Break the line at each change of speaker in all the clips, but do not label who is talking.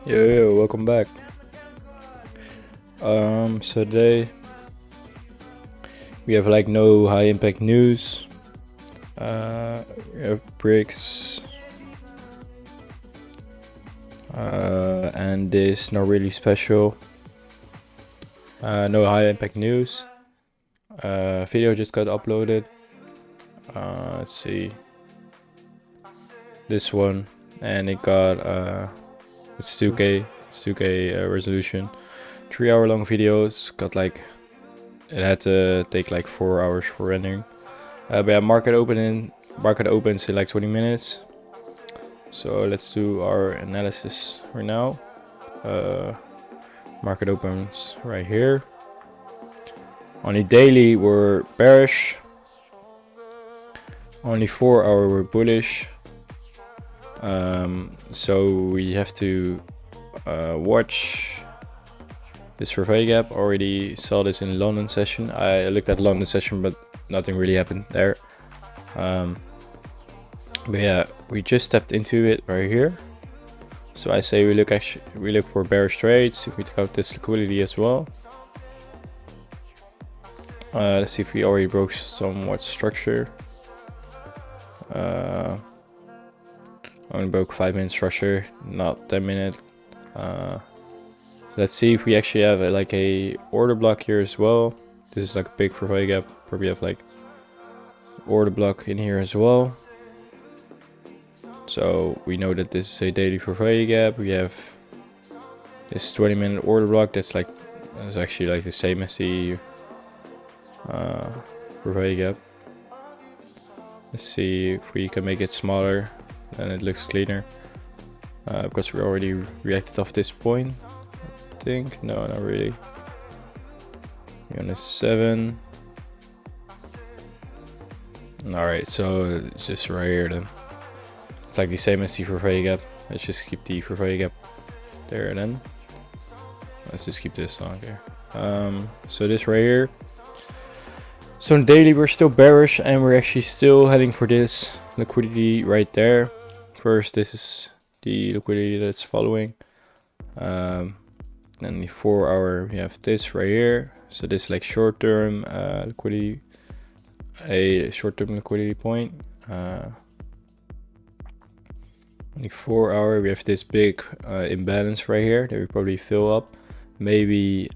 Yo, welcome back. So today we have like no high impact news. We have bricks, and this not really special. No high impact news. Video just got uploaded. Let's see. This one, and it got it's 2K resolution. 3-hour long videos. Got like, it had to take like 4 hours for rendering. But yeah, market opens in like 20 minutes. So let's do our analysis right now. Market opens right here. On the daily we're bearish. On the 4-hour we're bullish. So we have to watch this survey gap. Already saw this in London session. I looked at London session, but nothing really happened there. But yeah, we just stepped into it right here. So I say we look for bearish trades. If we take out this liquidity as well. Let's see if we already broke somewhat structure. Only broke 5-minute structure, not 10-minute. Let's see if we actually have like a order block here as well. This is like a big survey gap. Probably have like order block in here as well. So we know that this is a daily survey gap. We have this 20-minute order block. That's actually like the same as the survey gap. Let's see if we can make it smaller and it looks cleaner. Because we already reacted off this point. I think no, not really. We're on a 7. Alright, so it's just right here then. It's like the same as the survey gap. Let's just keep the survey gap there then. Let's just keep this on here. So this right here. So on daily we're still bearish and we're actually still heading for this liquidity right there. First, this is the liquidity that's following. Then the 4-hour we have this right here. So this is like short-term liquidity, a short-term liquidity point. On the 4-hour we have this big imbalance right here that we probably fill up. Maybe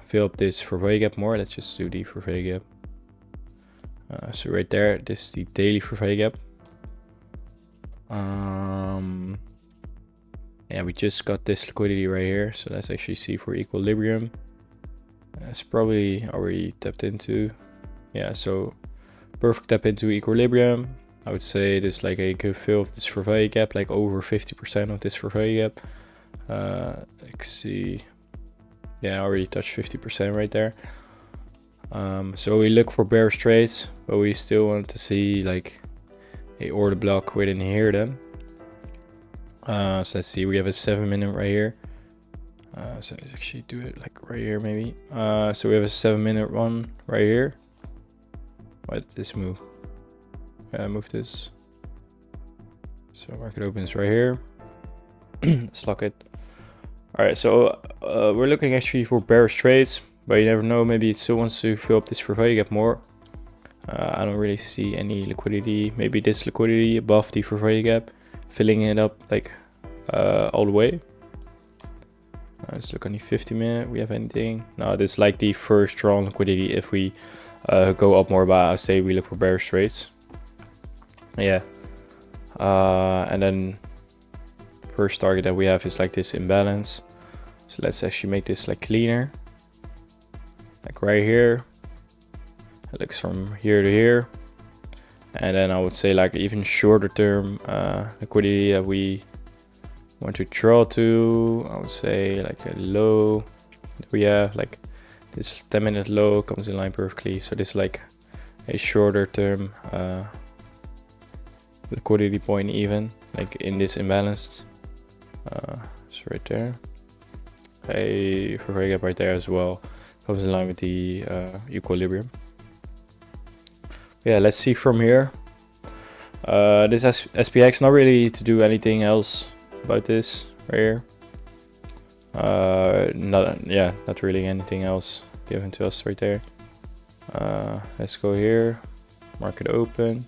fill up this survey gap more. Let's just do the survey gap. So right there, this is the daily survey gap. Yeah, we just got this liquidity right here. So let's actually see for equilibrium. It's probably already tapped into. Yeah, so perfect tap into equilibrium. I would say this is like a good fill of this survey gap, like over 50% of this survey gap. Let's see. Yeah, I already touched 50% right there. So we look for bearish trades, but we still want to see like a order block within here then. So let's see, we have a 7-minute right here. So let's actually do it like right here maybe. So we have a 7-minute one right here. Why did this move? Yeah, move this. So market opens right here. Let's lock it. Alright, so we're looking actually for bearish trades, but you never know, maybe it still wants to fill up this survey gap more. I don't really see any liquidity. Maybe this liquidity above the survey gap, filling it up like all the way. Let's look on the 50-minute. We have anything? No, this is like the first strong liquidity. If we go up more, but I say we look for bearish trades. Yeah, and then first target that we have is like this imbalance. So let's actually make this like cleaner, like right here. It looks from here to here, and then I would say like even shorter term liquidity that we want to draw to. I would say like a low that we have, like this 10-minute low comes in line perfectly. So this is like a shorter term liquidity point, even like in this imbalance. It's right there. A survey gap right there as well comes in line with the equilibrium. Yeah, let's see from here. This SPX, not really to do anything else about this right here. Not really anything else given to us right there. Let's go here, market open.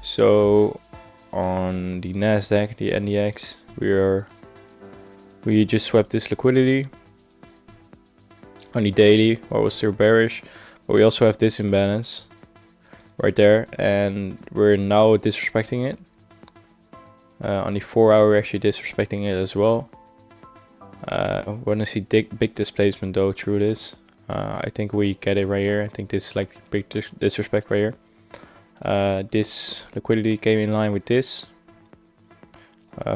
So on the Nasdaq, the NDX, we just swept this liquidity on the daily, while we're still bearish, but we also have this imbalance right there, and we're now disrespecting it. On the 4 hour, we're actually disrespecting it as well. Want to see big displacement though through this. I think we get it right here. I think this is like big disrespect right here. This liquidity came in line with this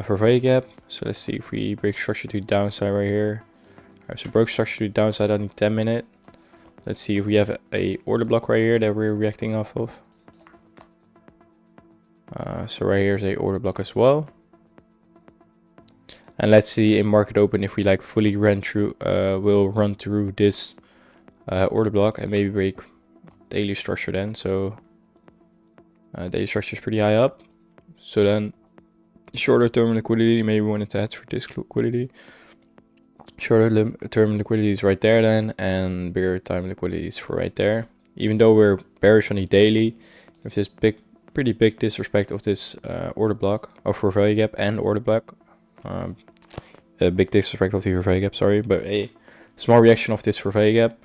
for value gap. So let's see if we break structure to downside right here. Alright, so broke structure to downside on the 10 minute. Let's see if we have a order block right here that we're reacting off of. So right here is a order block as well. And let's see in market open if we like fully will run through this order block and maybe break daily structure then. So daily structure is pretty high up. So then shorter term liquidity, maybe we wanted to head for this liquidity. Shorter term liquidity is right there then, and bigger time liquidity is for right there. Even though we're bearish on the daily, with this pretty big disrespect of this order block, for value gap and order block. A big disrespect of the value gap, sorry, but a small reaction of this for value gap.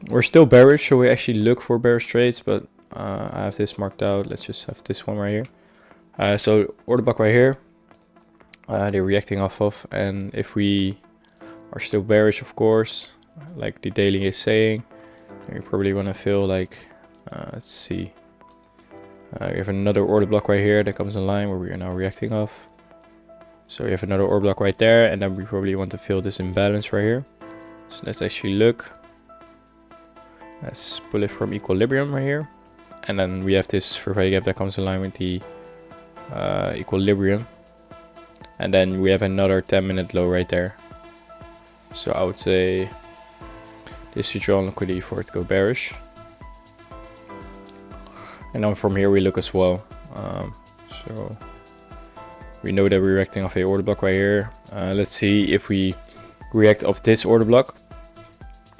We're still bearish, so we actually look for bearish trades, but I have this marked out. Let's just have this one right here. So order block right here, they're reacting off of, and if we are still bearish, of course, like the daily is saying, you probably want to feel like, let's see, we have another order block right here that comes in line where we are now reacting off. So we have another order block right there, and then we probably want to fill this imbalance right here. So let's actually look. Let's pull it from equilibrium right here, and then we have this for value gap that comes in line with the equilibrium, and then we have another 10-minute low right there. So I would say this should draw on liquidity for it to go bearish, and then from here we look as well. So we know that we're reacting off a order block right here. Let's see if we react off this order block,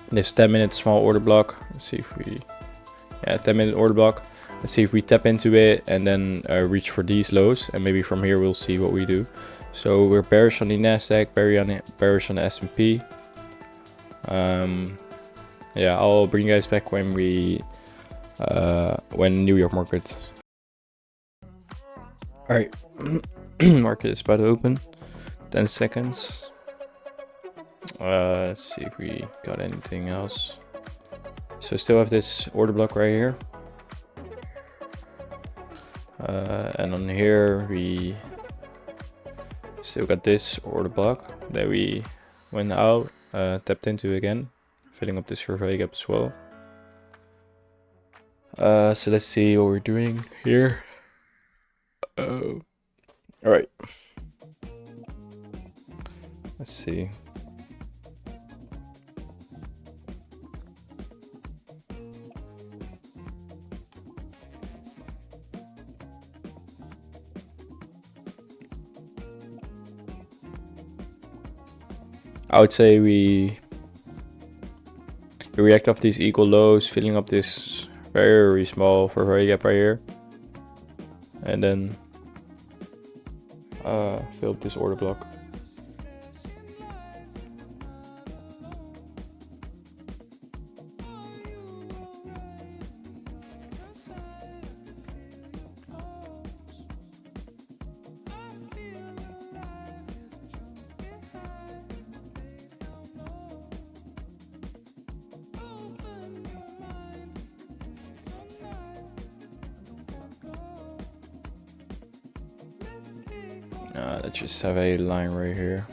this 10-minute small order block. Let's see if we, 10-minute order block. Let's see if we tap into it and then reach for these lows, and maybe from here we'll see what we do. So we're bearish on the Nasdaq, bearish on the S&P. I'll bring you guys back when New York market. All right. Market is about to open. 10 seconds. Let's see if we got anything else. So still have this order block right here. And on here we still got this order block that we went out, tapped into again, filling up this value gap as well. So let's see what we're doing here. All right, let's see. I would say we react off these equal lows, filling up this very small for value gap right here, and then fill up this order block. Let's just have a line right here.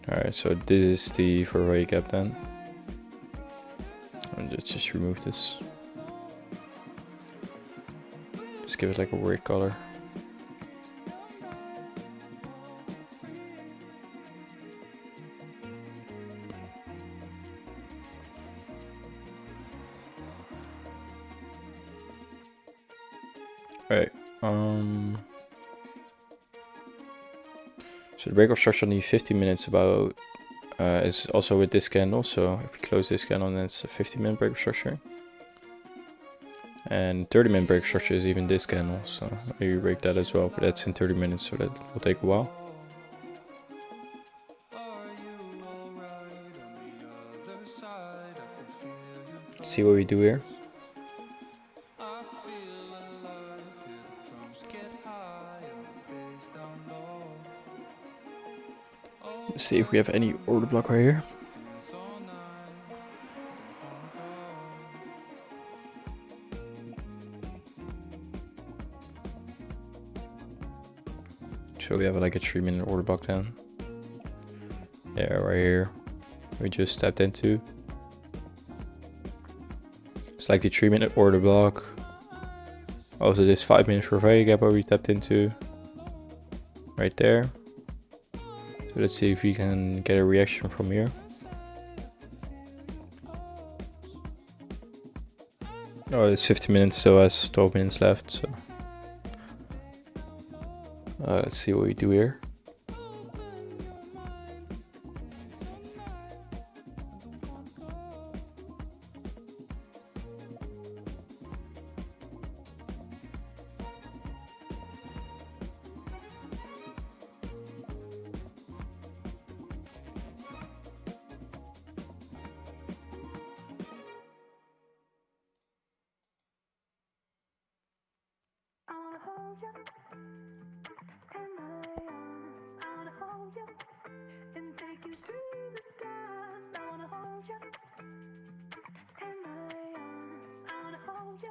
Alright, so this is the for value gap then. And let's just remove this. Just give it like a weird color. Alright, So the breakup structure on the 50 minutes about is also with this candle. So if we close this candle, then it's a 50-minute breakup structure. And 30-minute breakup structure is even this candle. So maybe break that as well, but that's in 30 minutes, so that will take a while. See what we do here. Let's see if we have any order block right here. So we have like a 3-minute order block then. Yeah, right here. We just stepped into. It's like the 3-minute order block. Also this 5 minutes for value gap where we tapped into. Right there. So let's see if we can get a reaction from here. Oh, it's 50 minutes, so has 12 minutes left. So let's see what we do here.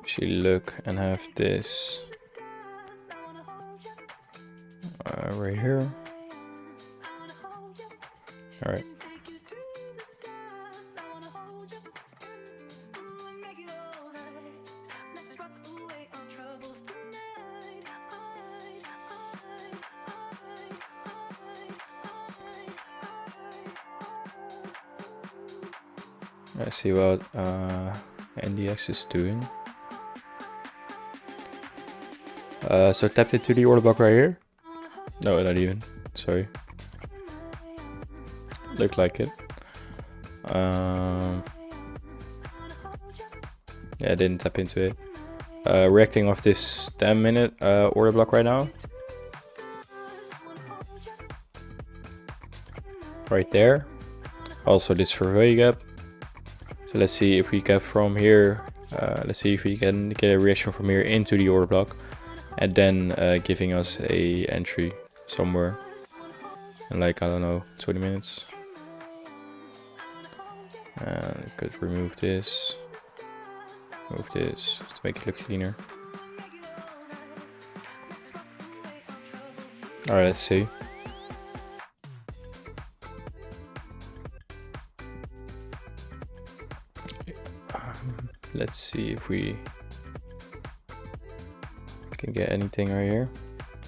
Actually look and have this right here. All right. Let's see what NDX is doing. So tapped into the order block right here. No, not even. Sorry. Looked like it. Yeah, I didn't tap into it. Reacting off this 10-minute order block right now. Right there. Also this for value gap. So let's see if we get from here. Let's see if we can get a reaction from here into the order block. And then giving us a entry somewhere in like, I don't know, 20 minutes. And we could remove this, move this to make it look cleaner. Alright, let's see. Let's see if we can get anything right here.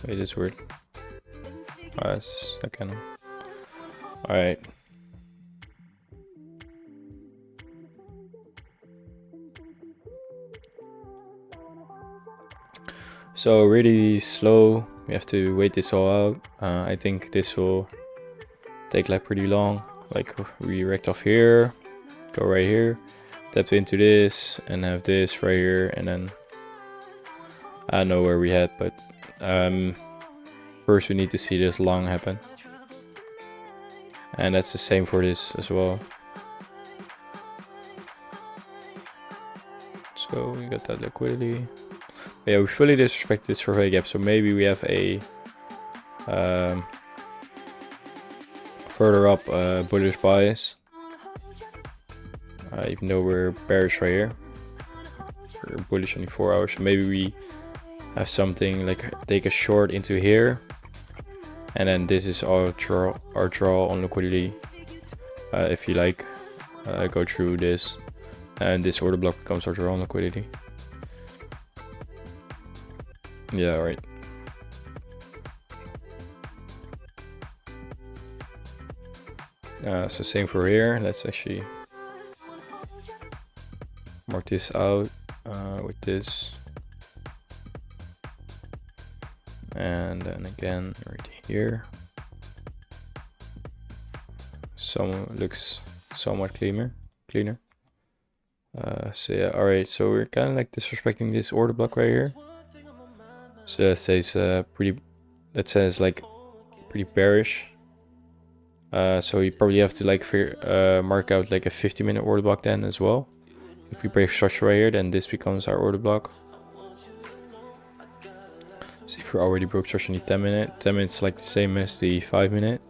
Wait, this is weird. Oh, that's a candle. Alright. So really slow. We have to wait this all out. I think this will take like pretty long. Like we react off here, go right here, tap into this, and have this right here, and then I don't know where we had, but first we need to see this long happen. And that's the same for this as well. So we got that liquidity. But yeah, we fully disrespect this survey gap, so maybe we have a further up bullish bias. Even though we're bearish right here. We're bullish on the 4 hours, so maybe we have something like take a short into here, and then this is our draw on liquidity. If you like, go through this, and this order block becomes our draw on liquidity. Yeah, right. So same for here. Let's actually mark this out with this. And then again right here. looks somewhat cleaner. So yeah, alright, so we're kind of like disrespecting this order block right here. So that says like pretty bearish. So you probably have to like mark out like a 50-minute order block then as well. If we break structure right here, then this becomes our order block. So if we already broke structure in the 10 minutes like the same as the 5-minute.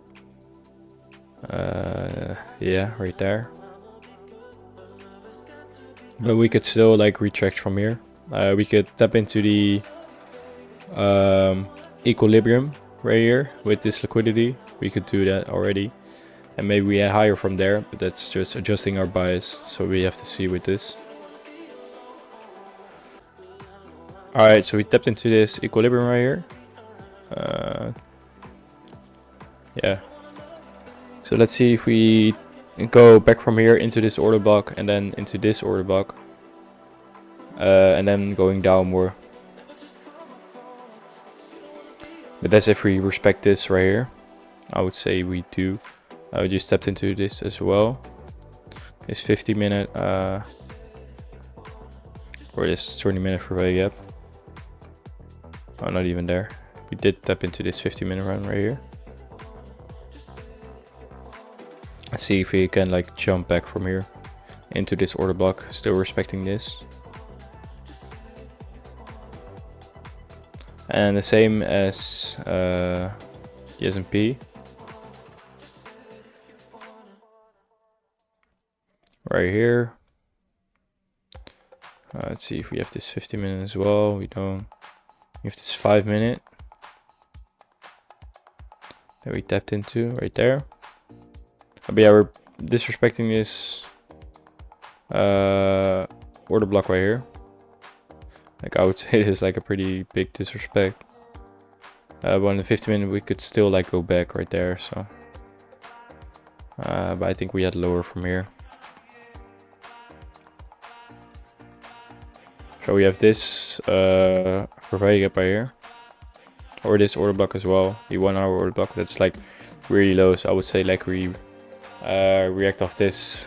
Yeah, right there. But we could still like retract from here. We could tap into the equilibrium right here with this liquidity. We could do that already, and maybe we higher from there, but that's just adjusting our bias, so we have to see with this. Alright, so we tapped into this equilibrium right here. Yeah, so let's see if we go back from here into this order block and then into this order block, and then going down more. But that's if we respect this right here. I would say we do. I just stepped into this as well. This 50-minute or this 20-minute for value gap. Oh, not even there. We did tap into this 50-minute run right here. Let's see if we can like jump back from here into this order block, still respecting this. And the same as the S&P. Right here. Let's see if we have this 50-minute as well. We don't. We have this 5-minute that we tapped into right there. But yeah, we're disrespecting this order block right here. Like I would say it is like a pretty big disrespect. But on the 50-minute we could still like go back right there. So, but I think we had lower from here. So we have this for value gap right here, or this order block as well. The 1 hour order block that's like really low. So I would say like we react off this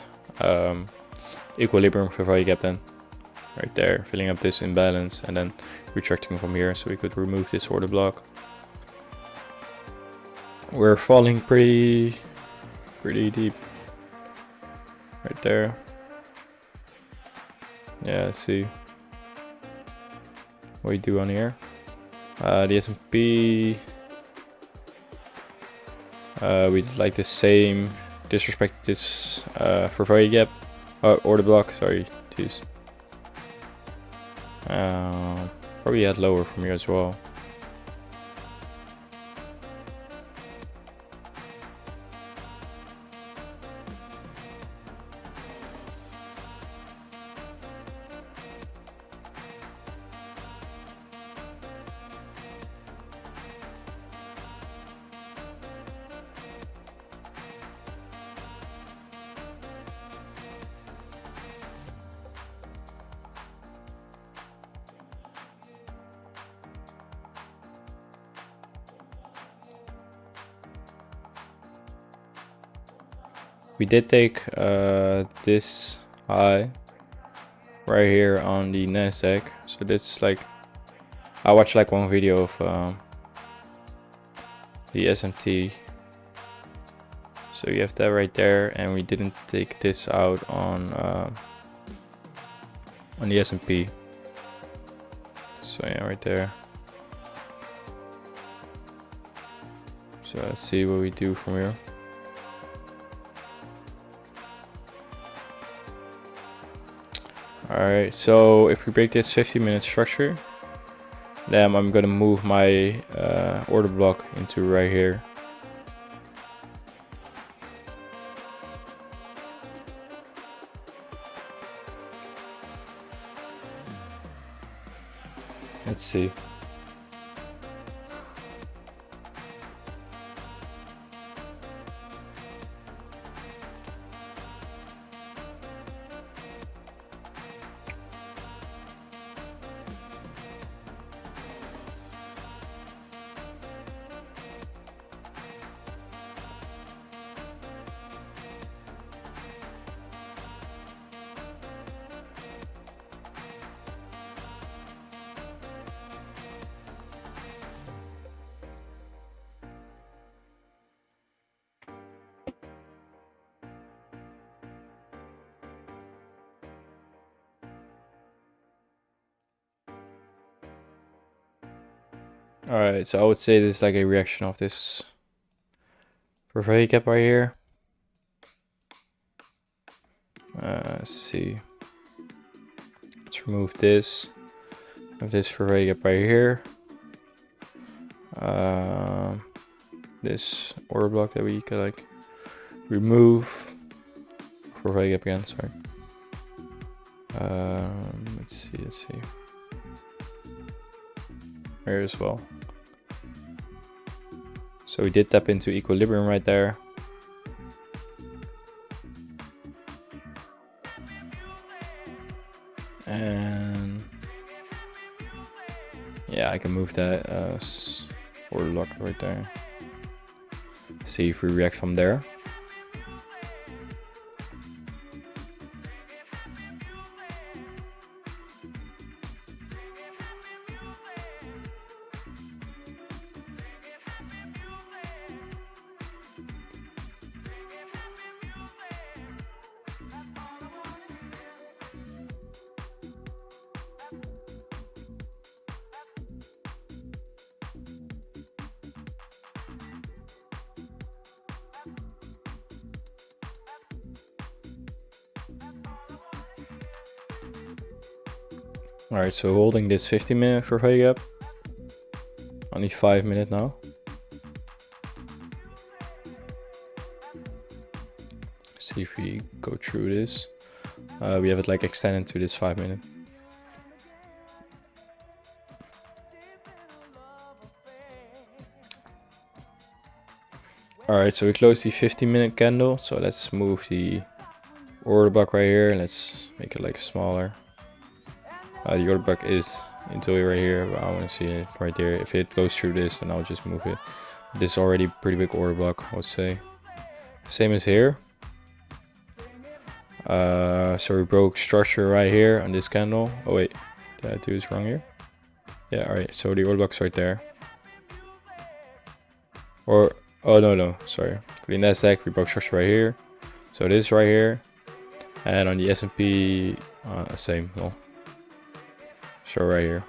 equilibrium for value gap then. Right there, filling up this imbalance and then retracting from here, so we could remove this order block. We're falling pretty deep right there. Yeah, let's see what we do on here. The S&P, we did like the same, disrespected this for value gap, order block, sorry, jeez. Probably had lower from here as well. We did take this high right here on the NASDAQ. So this is like, I watched like one video of the S&P. So you have that right there, and we didn't take this out on the S&P. So yeah, right there. So let's see what we do from here. Alright, so if we break this 50-minute structure, then I'm gonna move my order block into right here. Let's see. Alright, so I would say this is like a reaction of this Four-way gap right here. Let's see. Let's remove this. Have this four-way gap right here. This order block that we could like remove. Four-way gap again, sorry. Let's see. Here as well. So we did tap into equilibrium right there. And yeah, I can move that order block right there. See if we react from there. Alright, so holding this 15-minute for four-way gap. Only 5 minutes now. See if we go through this. We have it like extended to this 5 minute. Alright, so we close the 15-minute candle. So let's move the order block right here. Let's make it like smaller. The order block is until right here, but I want to see it right there. If it goes through this, then I'll just move it. This is already pretty big order block, I would say. Same as here. So we broke structure right here on this candle. Oh wait, did I do this wrong here? Yeah, alright, so the order block's right there. Or, oh no, sorry. For the NASDAQ, we broke structure right here. So this right here. And on the S&P, same, well. So right here.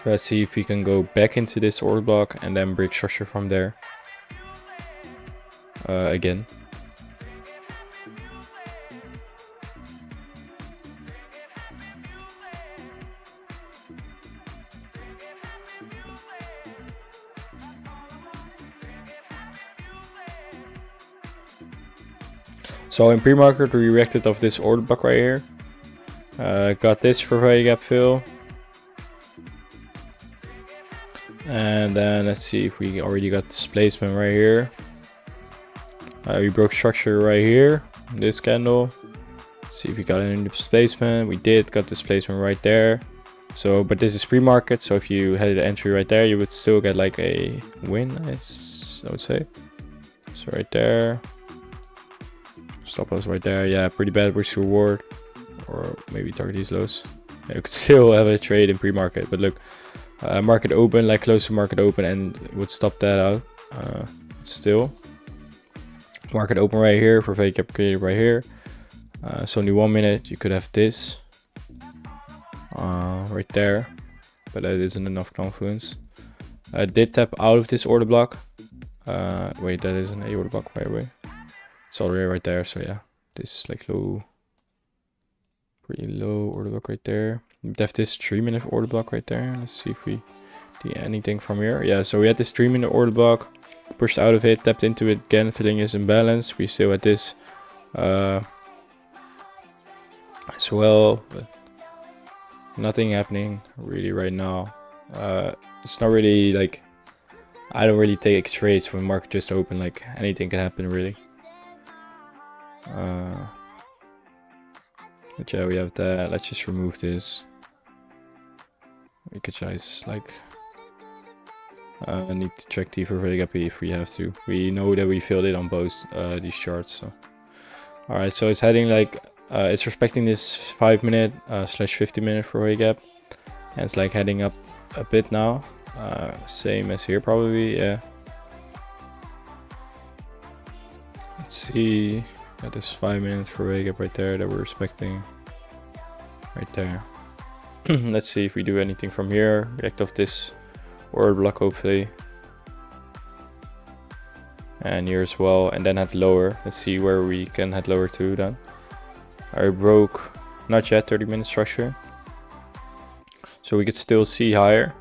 Let's see if we can go back into this order block and then break structure from there. Again. So in pre-market we reacted off this order block right here. Got this four-way gap fill. And then let's see if we already got displacement right here. We broke structure right here, this candle. Let's see if we got any displacement. We did got displacement right there. So, but this is pre-market, so if you had an entry right there, you would still get like a win, I would say. So right there. Stop loss right there. Yeah, pretty bad risk reward. Or maybe target these lows. You could still have a trade in pre-market, but look, market open, like close to market open, and would stop that out. Still, market open right here for fake gap created right here. So only 1 minute, you could have this right there, but that isn't enough confluence. Did tap out of this order block. Wait, that isn't a order block, by the way. It's already right there. So yeah, this like low. Pretty low order block right there. We have this 3-minute order block right there. Let's see if we do anything from here. Yeah, so we had this 3-minute order block, pushed out of it, tapped into it again, filling this imbalance. We still had this as well, but nothing happening really right now. It's not really like, I don't really take trades when market just open. Like anything can happen really. But yeah, we have that. Let's just remove this. We could just like need to check the four-way gap if we have to. We know that we filled it on both these charts. So alright, so it's heading like it's respecting this 5-minute slash 50-minute four-way gap, and it's like heading up a bit now. Same as here probably, yeah. Let's see. Got this 5-minute four-way gap right there that we're respecting. Right there. Let's see if we do anything from here. React off this order block hopefully. And here as well, and then head lower. Let's see where we can head lower to then. I broke, not yet, 30-minute structure. So we could still see higher.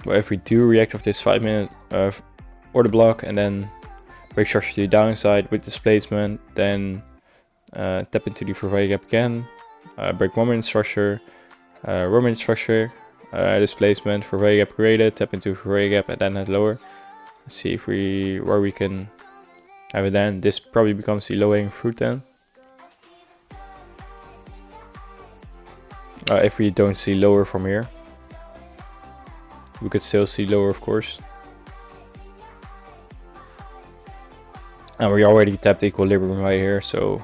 But if we do react off this 5-minute order block and then break structure to the downside with displacement, then tap into the 4-value gap again, break 1-minute structure, 1-minute structure, displacement, 4-value gap created, tap into 4-value gap and then head lower. Let's see if where we can have it then. This probably becomes the low-hanging fruit then. If we don't see lower from here. We could still see lower, of course. And we already tapped equilibrium right here, so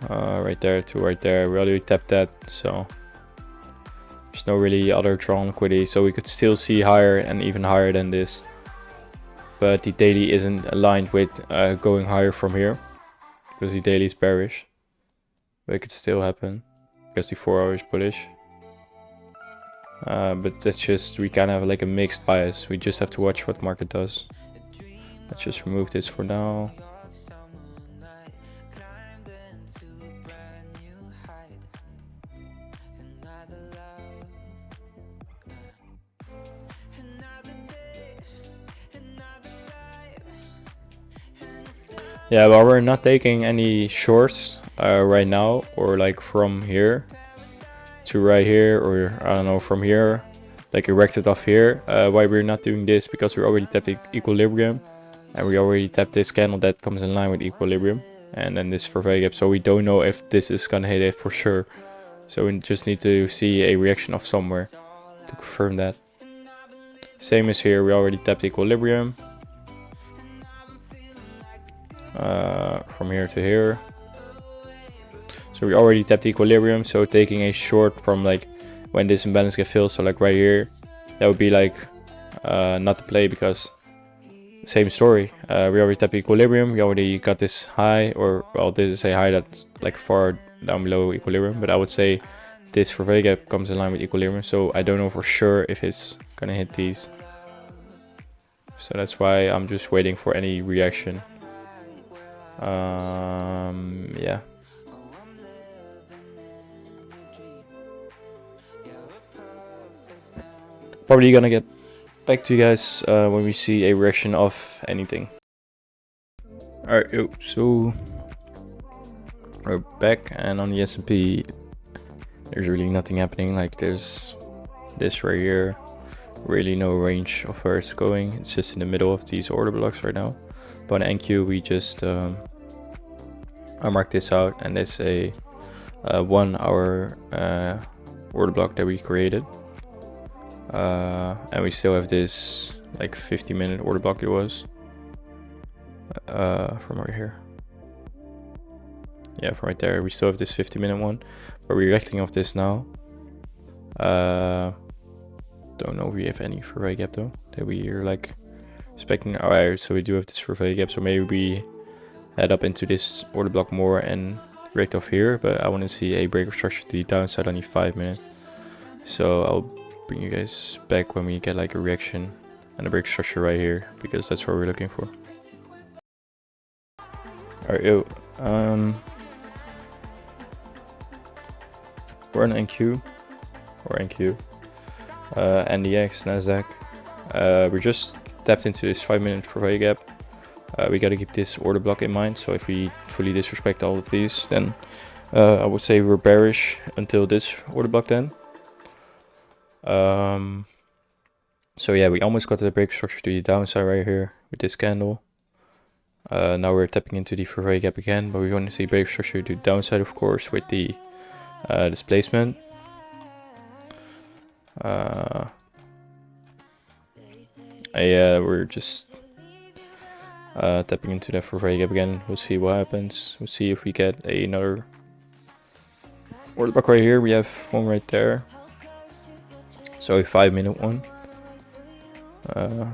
right there to right there, we already tapped that, so there's no really other drawn liquidity, so we could still see higher and even higher than this. But the daily isn't aligned with going higher from here, because the daily is bearish. But it could still happen, because the 4 hour is bullish. But that's just, we kind of have like a mixed bias. We just have to watch what market does. Let's just remove this for now. Yeah, well, we're not taking any shorts right now, or like from here to right here, or I don't know, from here, like erected off here. Why we're not doing this? Because we already tapped equilibrium, and we already tapped this candle that comes in line with equilibrium, and then this 4-value gap. So we don't know if this is gonna hit it for sure. So we just need to see a reaction of somewhere to confirm that. Same as here, we already tapped equilibrium. From here to here. So we already tapped equilibrium, so taking a short from like when this imbalance gets filled, so like right here, that would be like not to play, because same story. We already tapped equilibrium, we already got this high, or well, this is a high that's like far down below equilibrium, but I would say this 4-value gap comes in line with equilibrium, so I don't know for sure if it's gonna hit these. So that's why I'm just waiting for any reaction. Yeah. Probably gonna get back to you guys when we see a reaction of anything. Alright, so we're back, and on the S&P there's really nothing happening. Like there's this right here, really no range of where it's going. It's just in the middle of these order blocks right now. But on NQ we just I marked this out, and it's a 1 hour order block that we created. And we still have this like 50-minute order block it was from right here. Yeah, from right there we still have this 50-minute one, but we're reacting off this now. Don't know if we have any 4-value gap though that we are like expecting. Alright, so we do have this 4-value gap, so maybe we head up into this order block more and react off here, but I want to see a break of structure to the downside on the 5-minute. So I'll bring you guys back when we get like a reaction and a break structure right here, because that's what we're looking for. Alright, yo, we're on NQ or NQ, NDX, Nasdaq. We just tapped into this 5-minute 4-value gap. We gotta keep this order block in mind. So if we fully disrespect all of these, then I would say we're bearish until this order block then. So yeah, we almost got the break structure to the downside right here with this candle. Now we're tapping into the 4-value gap again, but we want to see break structure to the downside, of course, with the displacement. Yeah, we're just tapping into that 4-value gap again. We'll see what happens. We'll see if we get another order block right here. We have one right there, so a 5-minute one.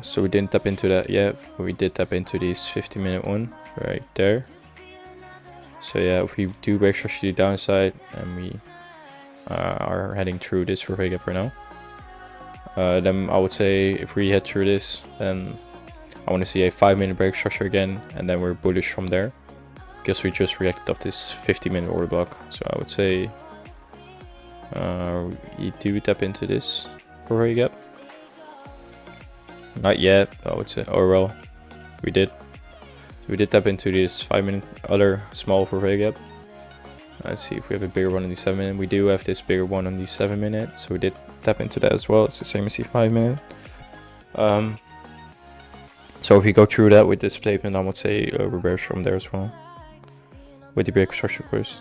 So we didn't tap into that yet, but we did tap into this 50-minute one right there. So yeah, if we do break structure to the downside and we are heading through this reversal gap right now, then I would say if we head through this, then I want to see a 5-minute break structure again, and then we're bullish from there, because we just reacted off this 50-minute order block. So I would say we do tap into this reversal gap. Not yet, I would say. Oh well, we did. We did tap into this 5-minute other small reversal gap. Let's see if we have a bigger one on the 7-minute. We do have this bigger one on the 7-minute, so we did tap into that as well. It's the same as the 5-minute. So if you go through that with this placement, I would say reverse from there as well, with the break structure, of course.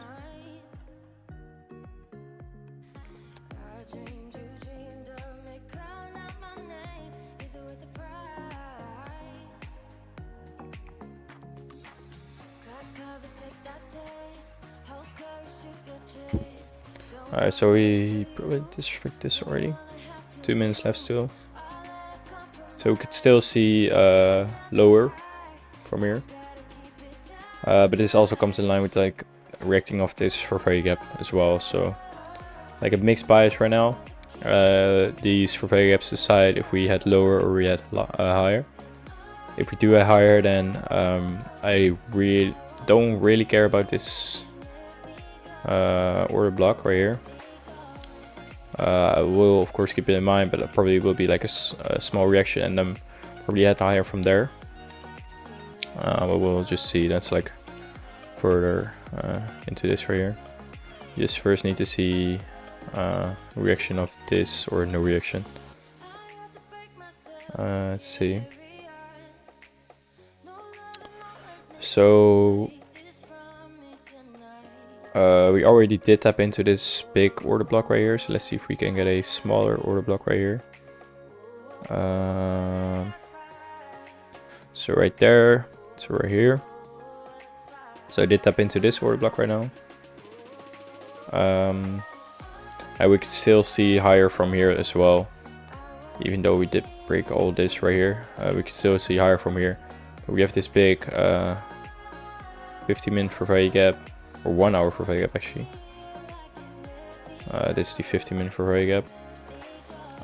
Alright, so we probably disrespect this already. 2 minutes left still. So we could still see lower from here. But this also comes in line with like reacting off this reversal gap as well. So like a mixed bias right now. These reversal gaps decide if we head lower or we head higher. If we do head higher, then I don't really care about this order block right here. I will of course keep it in mind, but it probably will be like a small reaction and then probably head higher from there. But we'll just see. That's like further into this right here. You just first need to see reaction of this or no reaction. Let's see. So we already did tap into this big order block right here, so let's see if we can get a smaller order block right here. So right there, so right here. So I did tap into this order block right now. And we could still see higher from here as well, even though we did break all this right here. We can still see higher from here. But we have this big 50-minute reversal gap. Or 1 hour reversal gap actually. This is the 50-minute reversal gap.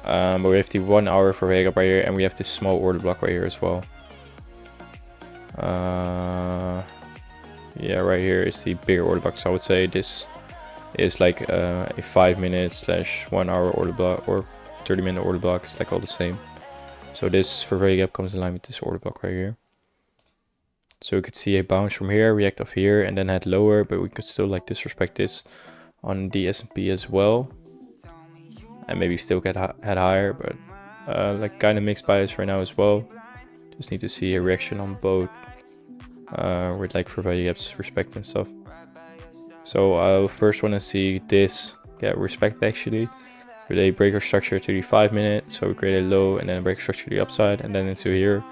But we have the 1 hour reversal gap right here, and we have this small order block right here as well. Yeah, right here is the bigger order block. So I would say this is like a 5-minute / 1 hour order block or 30-minute order block. It's like all the same. So this reversal gap comes in line with this order block right here. So we could see a bounce from here, react off here, and then head lower, but we could still like disrespect this on the S&P as well, and maybe still get head higher, but like kind of mixed bias right now as well. Just need to see a reaction on both with like for value gaps, respect and stuff. So I first want to see this get respect actually with a breaker structure to the 5-minute. So we create a low and then a breaker structure to the upside, and then into here.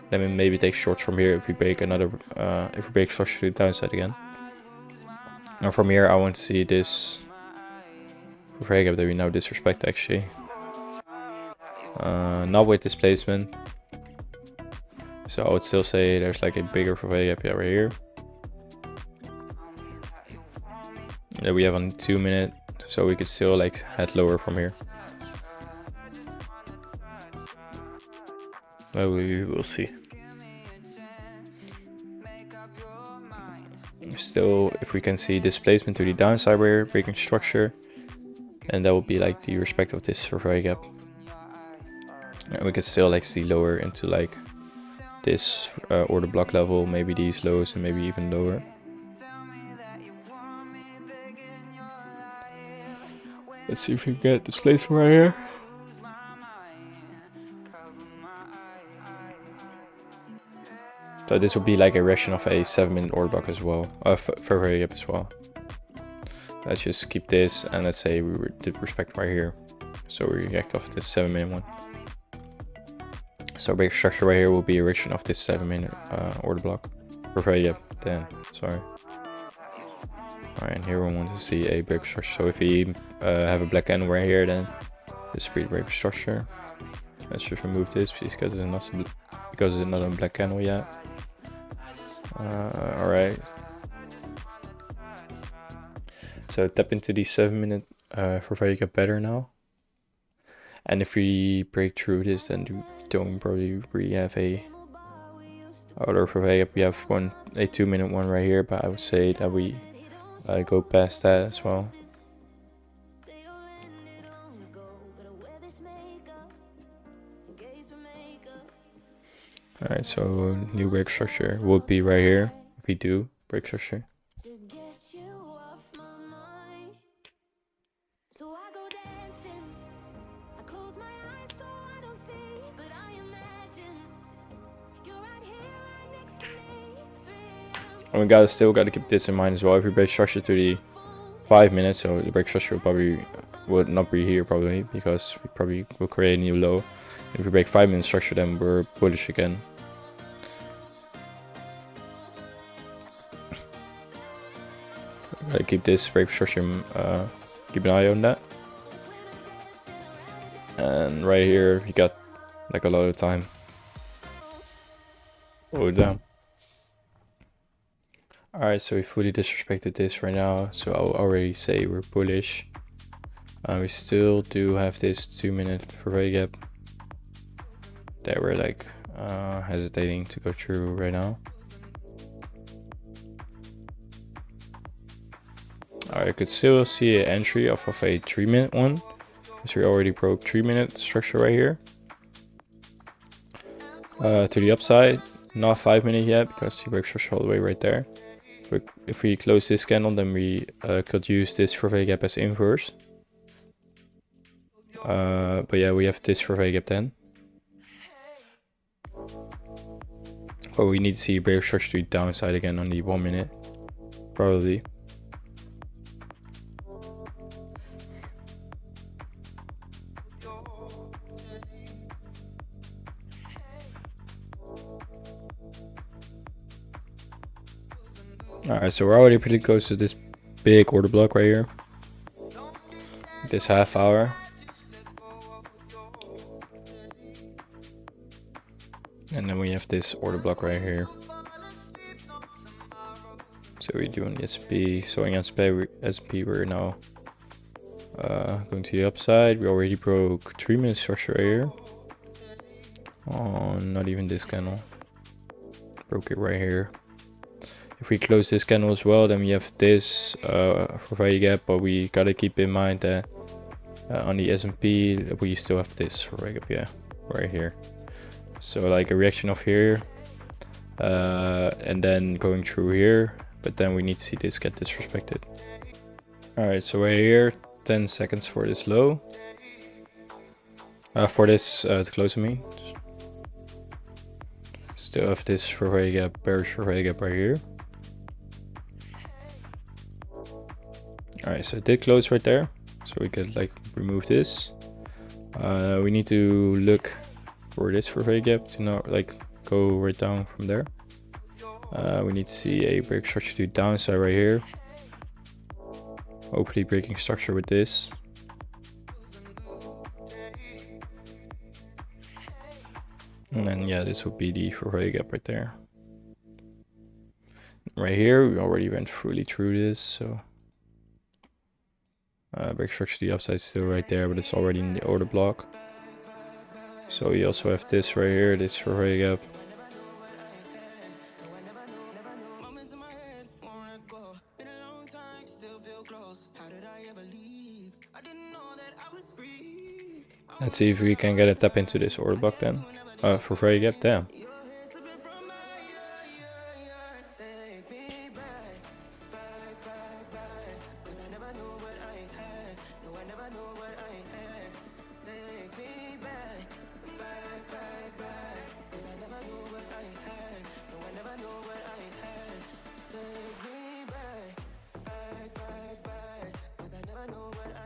Then we maybe take shorts from here if we break another, if we break structure to the downside again. Now from here I want to see this reversal gap that we now disrespect actually. Not with displacement. So I would still say there's like a bigger reversal gap right here. That we have on 2-minute, so we could still like head lower from here. Well, we will see. Still, if we can see displacement to the downside where breaking structure, and that will be like the respect of this reversal gap. And we can still like see lower into like this order block level, maybe these lows and maybe even lower. Let's see if we can get displacement right here. So this will be like a reaction of a 7-minute order block as well, for reversal gap as well. Let's just keep this, and let's say we did respect right here, so we react off this 7-minute one. So break structure right here will be a reaction of this 7-minute order block, reversal gap. Then sorry. Alright, and here we want to see a break structure. So if we have a black candle right here, then this will be the break structure. Let's just remove this because it's not a black candle yet. Alright. So tap into the 7-minute for very good better now. And if we break through this, then we don't probably really have a order for very good. We have a 2-minute one right here, but I would say that we go past that as well. Alright, so new break structure would be right here if we do break structure. And we still gotta keep this in mind as well. If we break structure to the 5 minutes, so the break structure would not be here probably, because we probably will create a new low. If we break 5-minute structure, then we're bullish again. Gotta keep this break structure, keep an eye on that. And right here, you got like a lot of time. Oh, damn. Alright, so we fully disrespected this right now, so I'll already say we're bullish. We still do have this 2-minute four-way gap that we're like hesitating to go through right now. Alright, I could still see an entry off of a 3-minute one, because we already broke 3-minute structure right here. To the upside, not 5-minute yet, because he breaks structure all the way right there. But if we close this candle, then we could use this four-way gap as inverse. But yeah, we have this four-way gap then. Oh, we need to see break structure to the downside again on the 1 minute, probably. Alright, so we're already pretty close to this big order block right here. This half hour. And then we have this order block right here. So we're doing the S&P, so in S&P we're now going to the upside. We already broke 3-minute structure right here. Oh, not even this candle. Broke it right here. If we close this candle as well, then we have this for value gap, but we gotta keep in mind that on the S&P we still have this for value gap, yeah, right here. So like a reaction of here, and then going through here, but then we need to see this get disrespected. Alright, so right here, 10 seconds for this low. For this to close, I mean. Still have this for value gap, bearish for value gap right here. Alright, so it did close right there, so we could like remove this. We need to look for this for value gap to not like go right down from there. We need to see a break structure to downside right here. Hopefully breaking structure with this. And then yeah, this would be the for value gap right there. Right here, we already went fully through this, so break structure to the upside is still right there, but it's already in the order block. So we also have this right here, this for value gap. Let's see if we can get a tap into this order block then. For value gap, damn.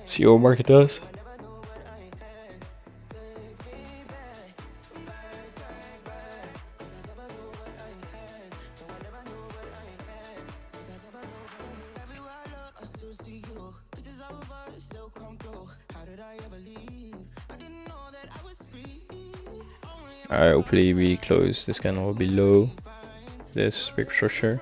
See what market does. Alright, hopefully we close this candle below this big structure.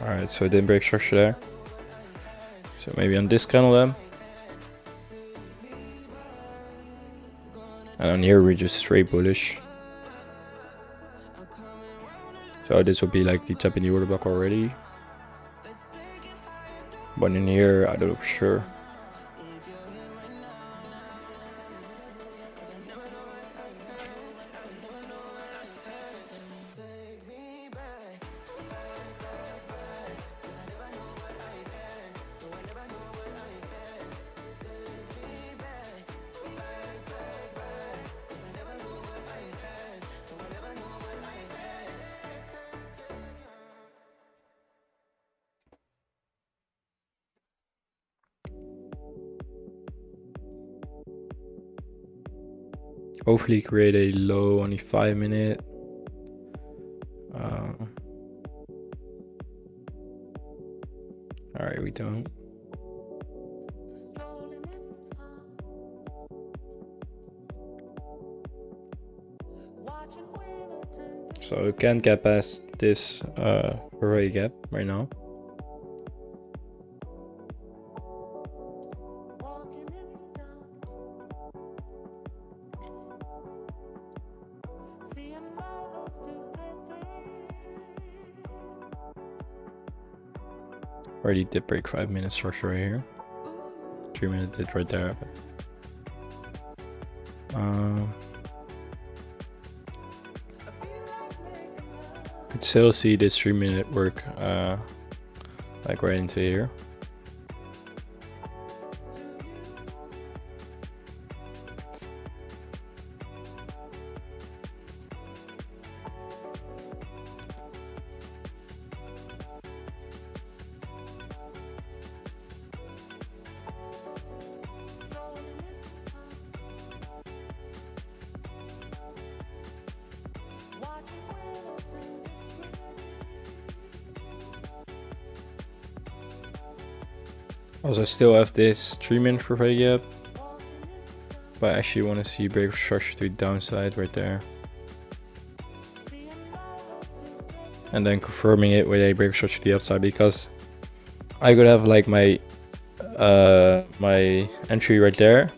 Alright, so it didn't break structure there. So maybe on this candle then. And on here we're just straight bullish. So this will be like the top in the order block already. But in here, I don't know for sure. Hopefully create a low on the 5 minute. Alright, we don't. So we can't get past this array gap right now. Already did break 5 minute structure right here. 3 minute did right there. Could still see this 3 minute work like right into here. Also still have this 3 minute for gap, but I actually want to see break structure to the downside right there. And then confirming it with a break structure to the upside, because I could have like my my entry right there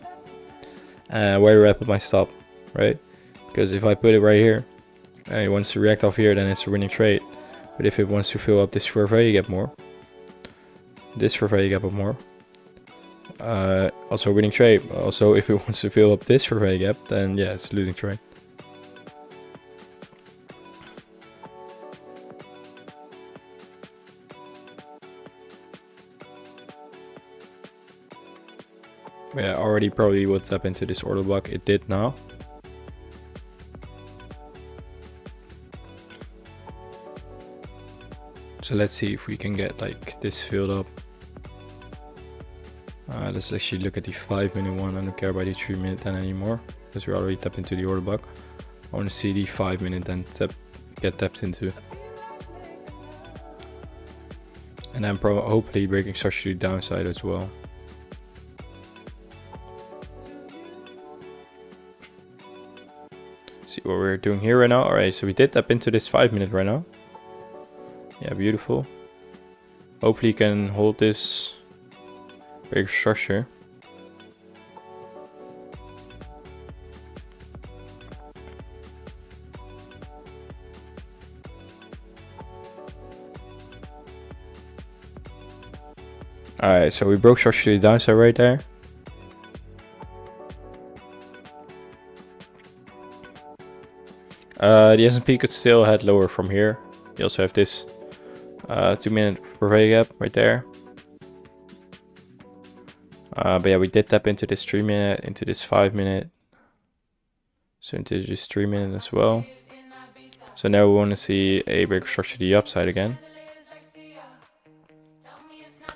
and where do I put my stop, right? Because if I put it right here and it wants to react off here, then it's a winning trade. But if it wants to fill up this for value gap more, this for value gap up more, also winning trade. Also if it wants to fill up this for value gap, then yeah, it's a losing trade. Yeah, already probably will tap into this order block. It did now. So let's see if we can get like this filled up. Let's actually look at the 5 minute one. I don't care about the 3 minute then anymore, because we already tapped into the order block. I want to see the 5 minute then get tapped into. And then hopefully breaking structure to the downside as well. See what we're doing here right now. Alright, so we did tap into this 5 minute right now. Yeah, beautiful. Hopefully you can hold this big structure. Alright, so we broke structure to the downside right there. The S&P could still head lower from here. You also have this 2 minute value gap right there. But yeah, we did tap into this 3 minute, into this 5 minute. So into this 3 minute as well. So now we want to see a break structure to the upside again,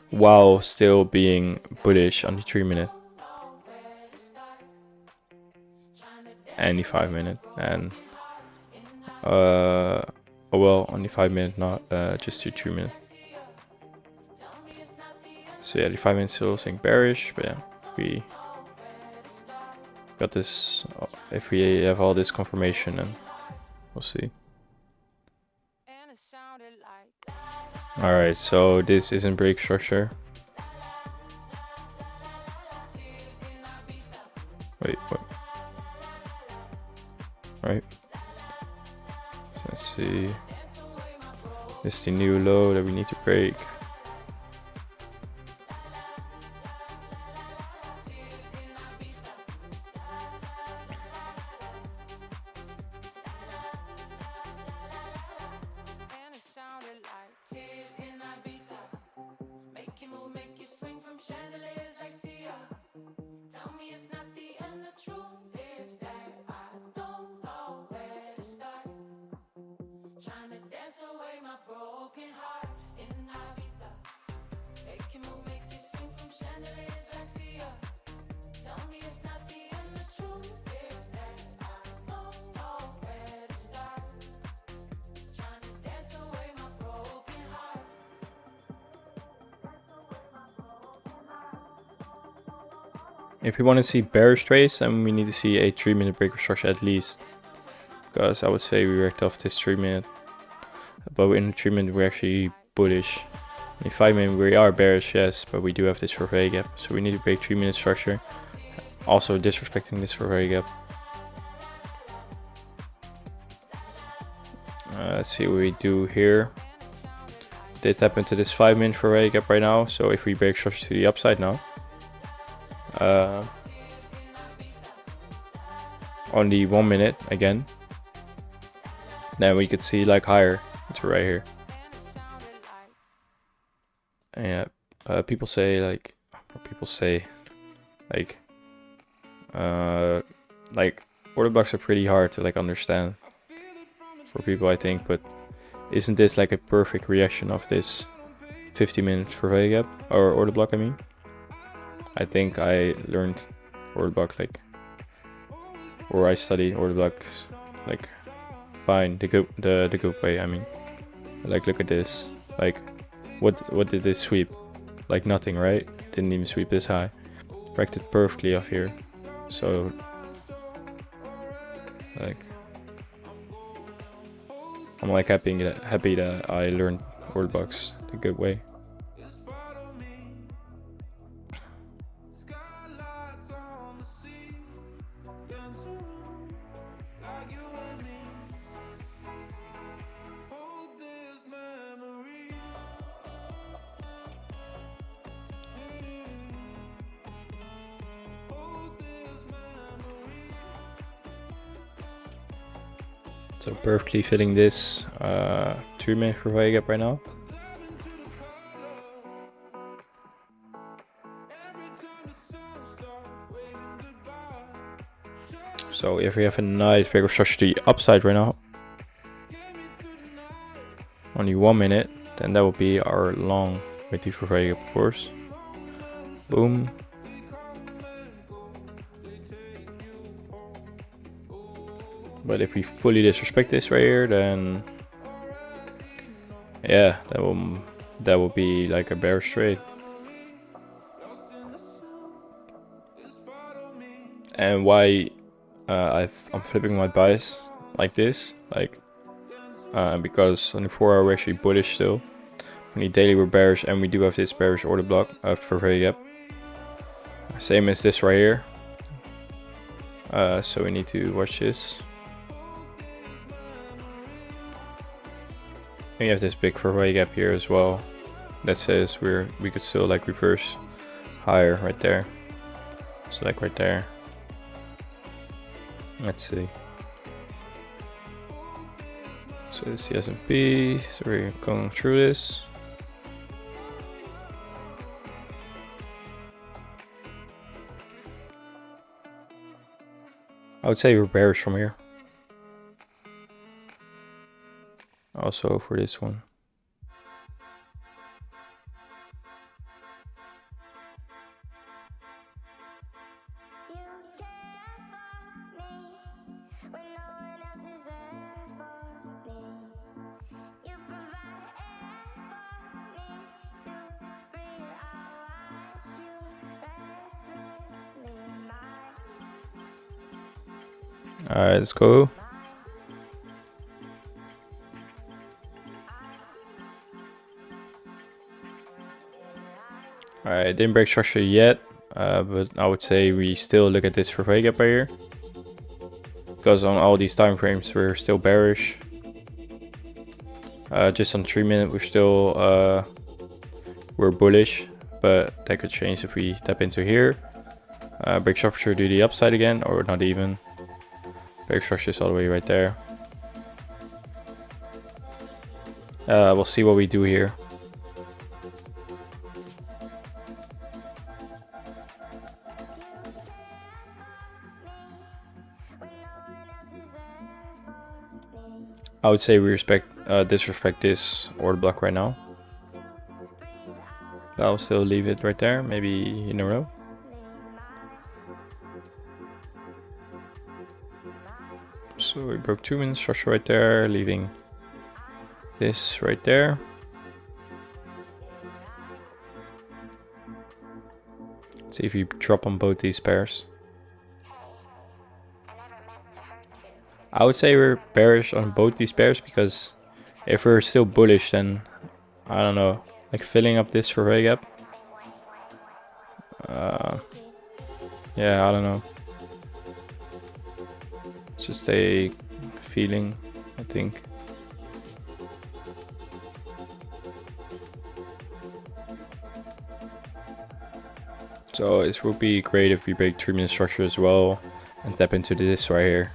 while still being bullish on the 3 minute. and the 5-minute, and oh well, on the 5-minute, not just the 3-minute. So yeah, the 5-minute still saying bearish, but yeah, we got this. If we have all this confirmation, then we'll see. All right, so this isn't break structure. Wait, what? Right. So let's see. This is the new low that we need to break. If we want to see bearish trades, then we need to see a 3-minute breaker structure at least. Because I would say we wrecked off this 3-minute. But in the 3-minute we're actually bullish. In 5-minute we are bearish, yes, but we do have this survey gap. So we need to break 3-minute structure. Also disrespecting this survey gap. Let's see what we do here. Did tap into this 5-minute survey gap right now. So if we break structure to the upside now. On the 1-minute again, then we could see like higher. It's right here. And yeah, people say like order blocks are pretty hard to like understand for people, I think, but isn't this like a perfect reaction of this 50-minute survey gap or order block? I mean, I think I learned order block or I study order blocks like fine, the good way. I mean, like look at this. Like, what did this sweep? Like nothing, right? Didn't even sweep this high. Wrecked it perfectly off here. So like, I'm like happy that I learned order blocks the good way. So perfectly fitting this 3-minute survey gap right now. So if we have a nice breaker structure to the upside right now, only 1 minute, then that will be our long with the survey gap, of course. Boom. But if we fully disrespect this right here, then yeah, that will be like a bearish trade. And why I'm flipping my bias like this, because on the 4-hour we're actually bullish still. On the daily we're bearish, and we do have this bearish order block for very gap. Same as this right here. So we need to watch this. And you have this big four-way gap here as well. That says we could still like reverse higher right there. So like right there. Let's see. So this is the S&P. So we're going through this. I would say we're bearish from here. Also for this one. Alright, let's go. Alright, didn't break structure yet, but I would say we still look at this for Vega right here. Because on all these time frames we're still bearish. Just on 3 minute we're still we're bullish, but that could change if we tap into here. Break structure to the upside again, or not even. Break structure is all the way right there. We'll see what we do here. I would say we disrespect this order block right now. But I'll still leave it right there, maybe in a row. So we broke 2 minute structure right there, leaving this right there. Let's see if we drop on both these pairs. I would say we're bearish on both these pairs, because if we're still bullish, then I don't know, like filling up this for Vega gap. Yeah, I don't know. It's just a feeling, I think. So it would be great if we break 3 minute structure as well and tap into this right here.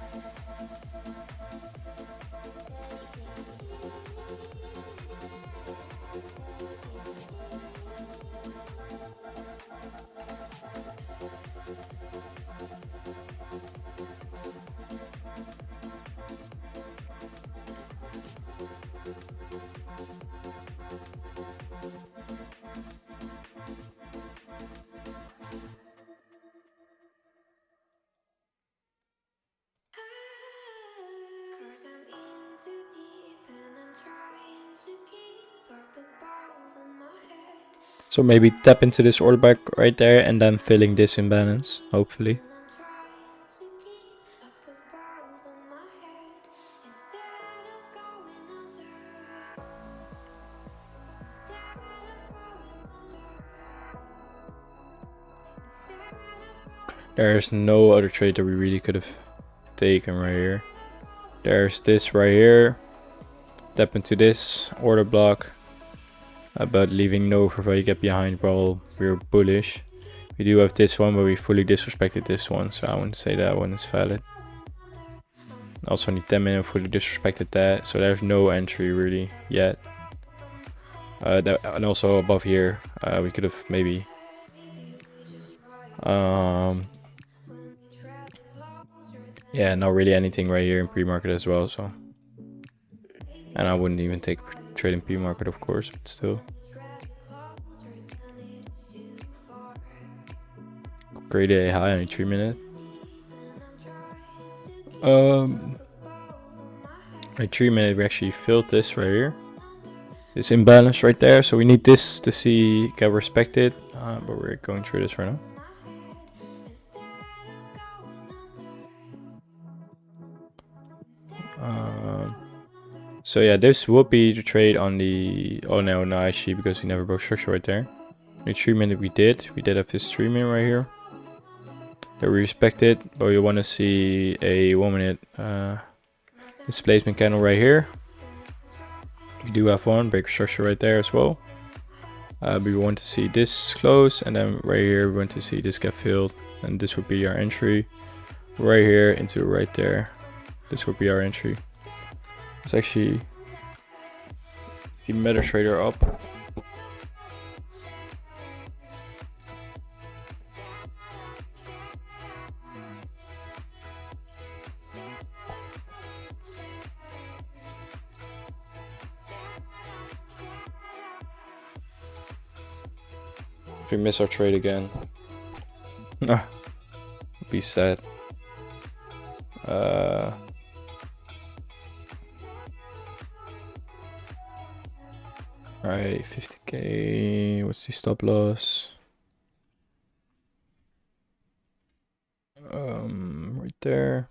So maybe tap into this order back right there and then filling this imbalance, hopefully. There's no other trade that we really could have taken right here. There's this right here. Tap into this order block, but leaving no for Vega gap behind while we're bullish. We do have this one, but we fully disrespected this one, so I wouldn't say that one is valid. Also on the 10 minute fully disrespected that, so there's no entry really yet. And also above here, we could have maybe yeah, not really anything right here in pre-market as well, so. And I wouldn't even take trade in pre-market, of course, but still. Grade A high on a 3 minute. A 3 minute we actually filled this right here. This imbalance right there, so we need this to see get respected, but we're going through this right now. So yeah, this would be the trade on the, oh no, actually, because we never broke structure right there. The 3 minute we did have this 3 minute right here that we respected, but we want to see a 1 minute displacement candle right here. We do have one break structure right there as well. We want to see this close, and then right here we want to see this get filled, and this would be our entry right here into right there. This would be our entry. It's actually the MetaTrader up. If we miss our trade again, be sad. Alright, 50k. What's the stop loss? Right there.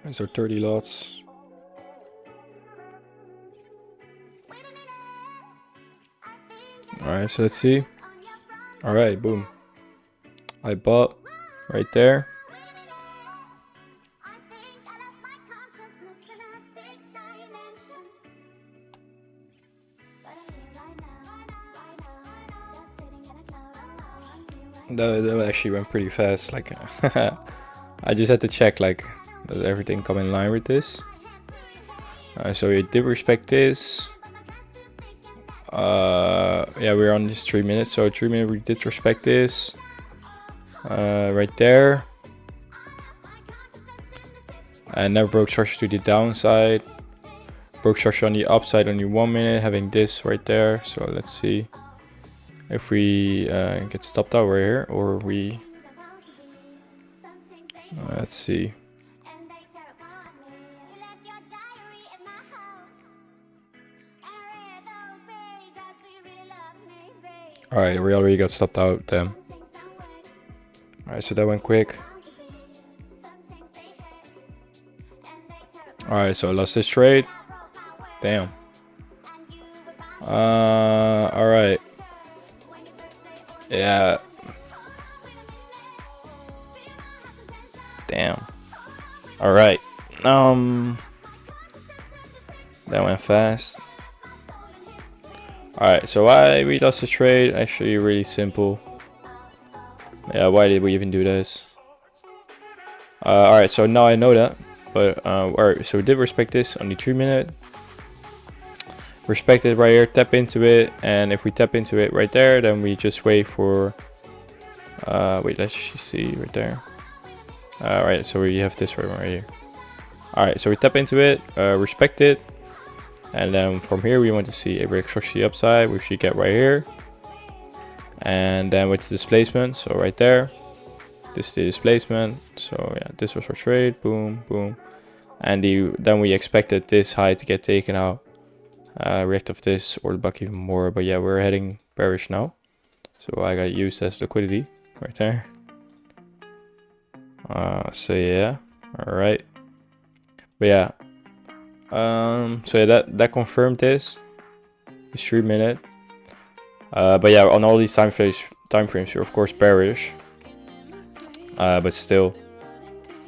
These are 30 lots. Alright, so let's see. Alright, boom. I bought right there. That actually went pretty fast. Like, I just had to check, like, does everything come in line with this? So we did respect this. Yeah, we're on this 3 minutes. So 3 minutes we did respect this. Right there. And never broke structure to the downside. Broke structure on the upside only 1 minute, having this right there. So let's see if we get stopped out right here, or we let's see. Alright, we already got stopped out then. Alright, so that went quick. Alright, so I lost this trade. Damn. Alright. Yeah. Damn. Alright. That went fast. Alright, so why we lost the trade? Actually really simple. Yeah, why did we even do this? Alright, so now I know that. But alright, so we did respect this on the 3 minute. Respect it right here, tap into it, and if we tap into it right there, then we just wait for wait, let's see right there. Alright, so we have this right here. Alright, so we tap into it, respect it, and then from here we want to see a break structure to the upside, which we get right here. And then with the displacement, so right there, this is the displacement. So yeah, this was our trade, boom, boom. And then we expected this high to get taken out. React of this or the buck even more, but yeah, we're heading bearish now. So I got used as liquidity right there. So yeah, alright. But yeah, so yeah, that confirmed this. It's 3 minute. But yeah, on all these time frames you're of course bearish. But still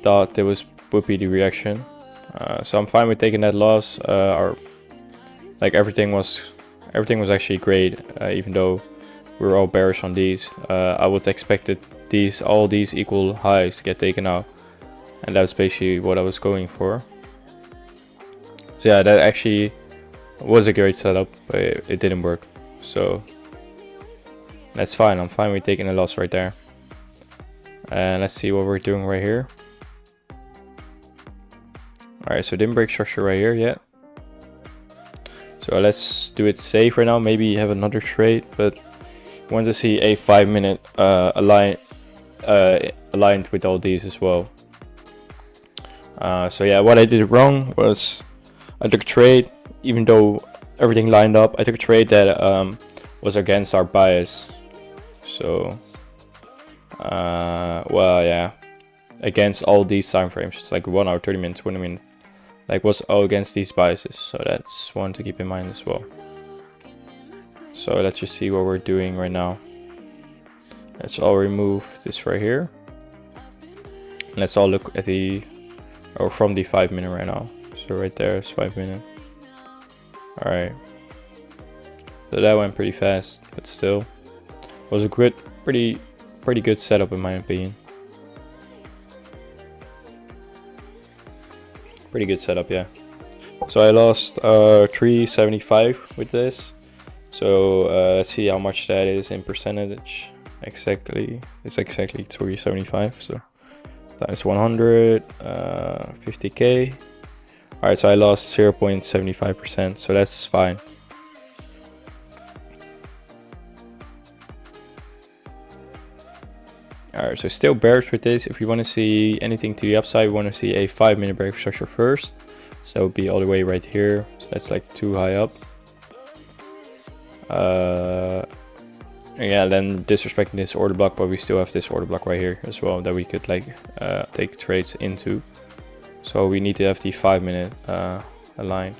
thought there would be the reaction. So I'm fine with taking that loss. Like everything was actually great, even though we were all bearish on these. I would expected all these equal highs to get taken out, and that's basically what I was going for. So yeah, that actually was a great setup, but it didn't work. So that's fine. I'm fine with taking a loss right there. And let's see what we're doing right here. Alright, so didn't break structure right here yet. So let's do it safe right now. Maybe have another trade, but I want to see a 5 minute aligned with all these as well. So yeah, what I did wrong was I took a trade, even though everything lined up. I took a trade that was against our bias. So well, yeah, against all these time frames. It's like 1 hour, 30 minutes, 20 minutes. Like was all against these biases, so that's one to keep in mind as well. So let's just see what we're doing right now. Let's all remove this right here. And let's all look at from the 5 minute right now. So right there is 5 minute. Alright. So that went pretty fast, but still was a pretty good setup in my opinion. Pretty good setup, yeah. So I lost 375 with this. So let's see how much that is in percentage. Exactly, it's exactly 375. So times 100, 50k. All right, so I lost 0.75%. So that's fine. Alright, so still bearish with this. If you want to see anything to the upside, we want to see a 5 minute break structure first. So that would be all the way right here. So that's like too high up. Yeah, then disrespecting this order block, but we still have this order block right here as well that we could like take trades into. So we need to have the 5 minute aligned.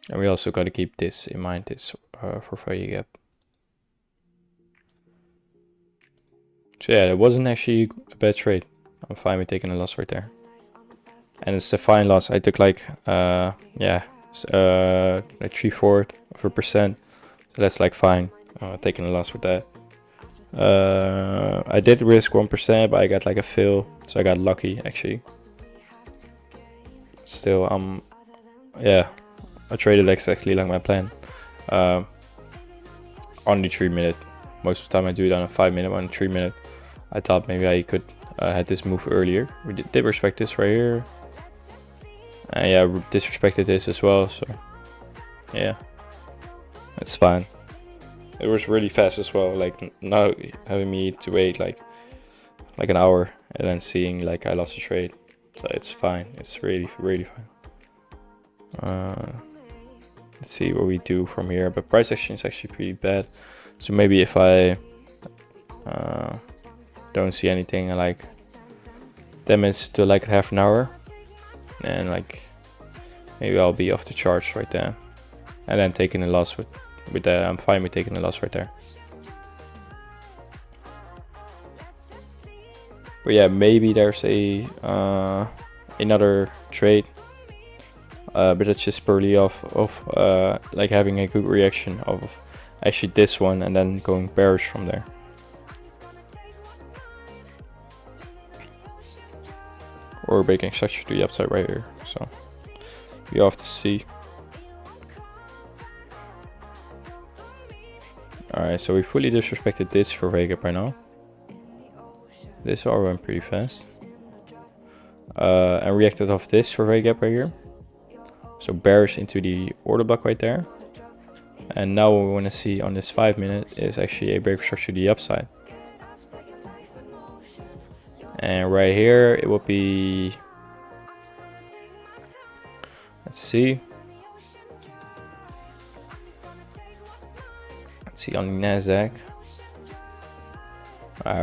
And we also got to keep this in mind, this for value gap. So yeah, it wasn't actually a bad trade. I'm fine with taking a loss right there. And it's a fine loss. I took like like 3/4%. So that's like fine. Taking a loss with that. I did risk 1%, but I got like a fill, so I got lucky actually. Still, yeah, I traded exactly like my plan. On the 3 minute. Most of the time I do it on a 5 minute, on a 3 minute. I thought maybe I could had this move earlier. We did respect this right here. Yeah, disrespected this as well, so yeah, it's fine. It was really fast as well, like now having me to wait like an hour and then seeing like I lost a trade. So it's fine, it's really fine. Let's see what we do from here, but price action is actually pretty bad. So maybe if I don't see anything like 10 minutes to like half an hour, and like maybe I'll be off the charts right there, and then taking a loss with that. I'm fine with taking a loss right there. But yeah, maybe there's a another trade, but it's just purely off of like having a good reaction of actually this one and then going bearish from there. Or breaking structure to the upside right here. So you have to see. Alright, so we fully disrespected this for Vega right now. This all went pretty fast. And reacted off this for Vega right here. So bearish into the order block right there. And now what we want to see on this 5 minute is actually a break structure to the upside. And right here it will be, let's see on the NASDAQ.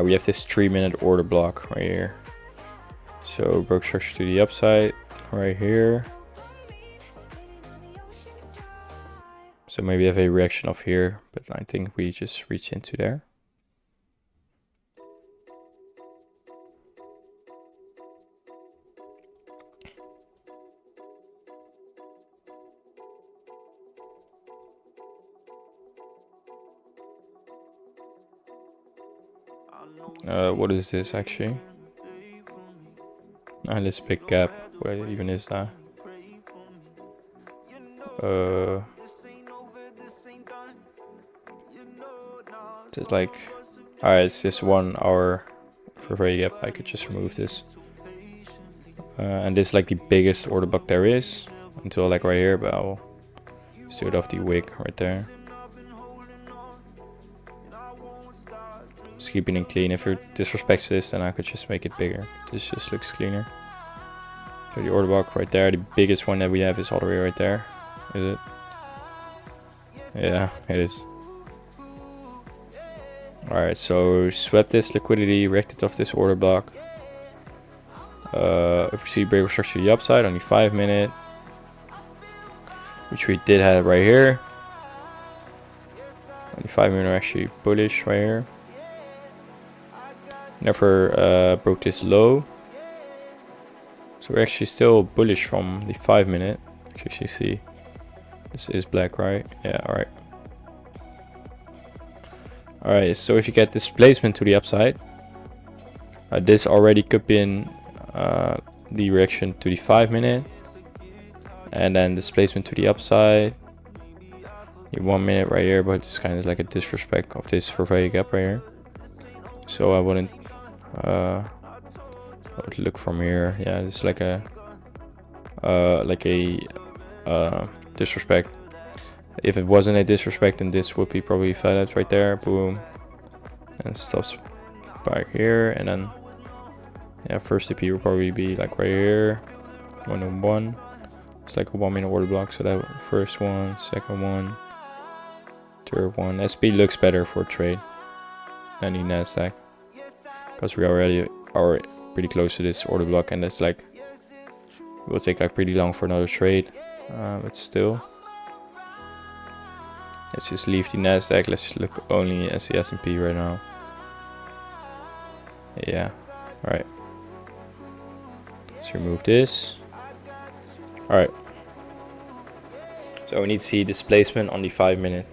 We have this 3 minute order block right here. So broke structure to the upside right here. So maybe have a reaction off here, but I think we just reach into there. What is this actually? Let's pick gap. What even is that? It's like, alright, it's just 1 hour for very gap. I could just remove this. And this is like the biggest order block there is until like right here, but I'll just do it off the wick right there. Just keeping it clean. If it disrespects this, then I could just make it bigger. This just looks cleaner. So the order block right there, the biggest one that we have is all the way right there. Is it? Yeah, it is. Alright, so swept this liquidity, reacted off this order block. If we see break structure to the upside on the 5 minute, which we did have right here. On the 5 minute, actually bullish right here. Never broke this low. So we're actually still bullish from the 5 minute. As you see, this is black, right? Yeah, alright. Alright, so if you get displacement to the upside, this already could be in the reaction to the 5 minute, and then displacement to the upside. The 1 minute right here, but it's kind of like a disrespect of this for value gap right here. So I wouldn't look from here. Yeah, it's like a disrespect. If it wasn't a disrespect, then this would be probably flat out right there. Boom, and stops back here, and then yeah, first TP will probably be like right here, 101. It's like a 1 minute order block. So that first one, second one, third one. SP looks better for trade than the NASDAQ, because we already are pretty close to this order block, and it's like it will take like pretty long for another trade, but still. Let's just leave the Nasdaq. Let's just look only at the S&P right now. Yeah, all right. Let's remove this. All right. So we need to see displacement on the 5-minute.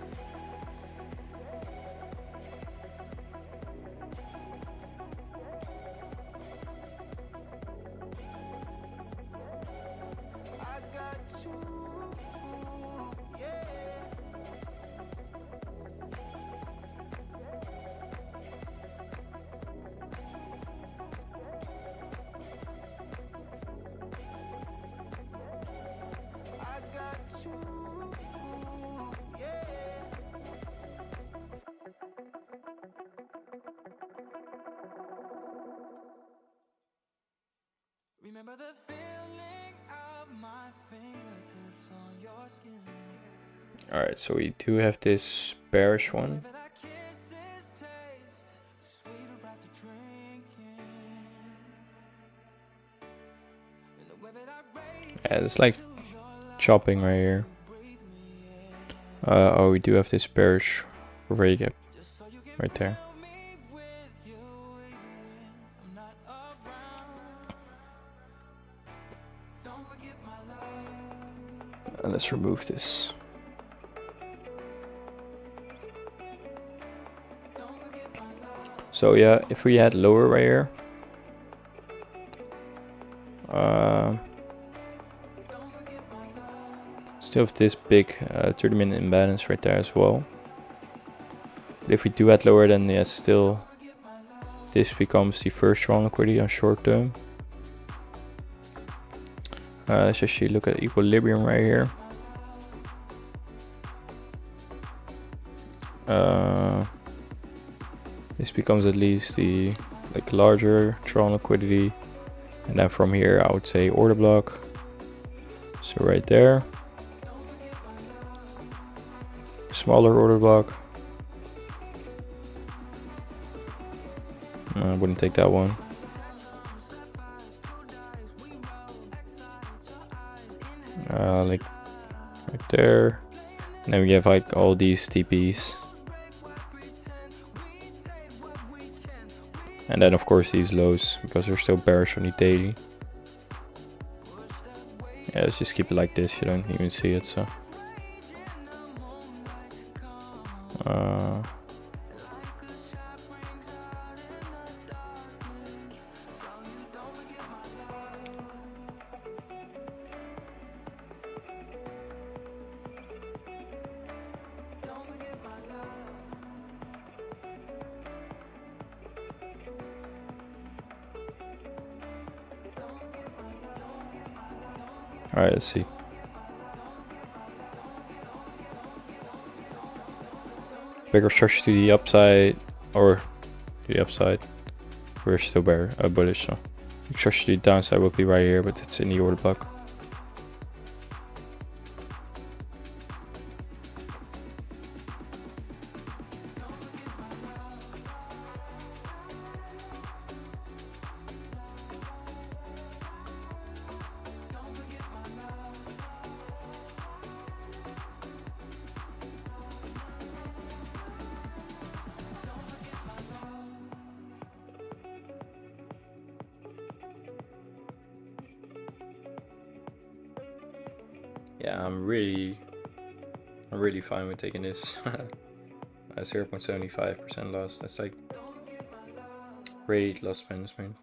Remember the feeling of my fingertips on your skin.
Alright, so we do have this bearish one. Yeah, it's like chopping right here. Oh, we do have this bearish ray gap right there. And let's remove this. So yeah, if we had lower right here, still have this big 30-minute imbalance right there as well. But if we do add lower, then yes, still this becomes the first strong liquidity on short term. Let's actually look at equilibrium right here. This becomes at least the like larger strong liquidity, and then from here I would say order block. So right there, smaller order block. I wouldn't take that one. Like right there, and then we have like all these TPs, and then of course these lows because they're still bearish on the daily. Yeah, let's just keep it like this. You don't even see it, so. Alright, let's see. Bigger structure to the upside, or to the upside. We're still bullish, so big structure to the downside will be right here, but it's in the order block. Yeah, I'm really fine with taking this. 0.75% loss. That's like great loss management.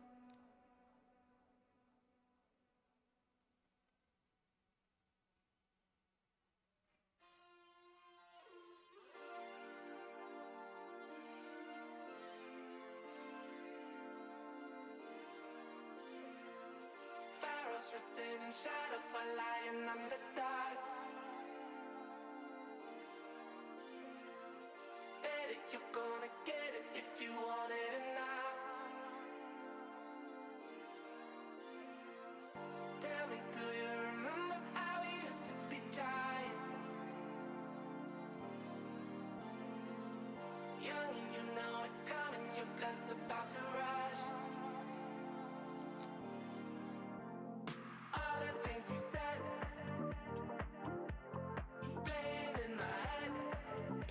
Resting in shadows while lying under dust. Bet it, you're gonna get it if you want it enough. Tell me, do you remember how we used to be giants? Young and you know it's coming, your blood's about to rush.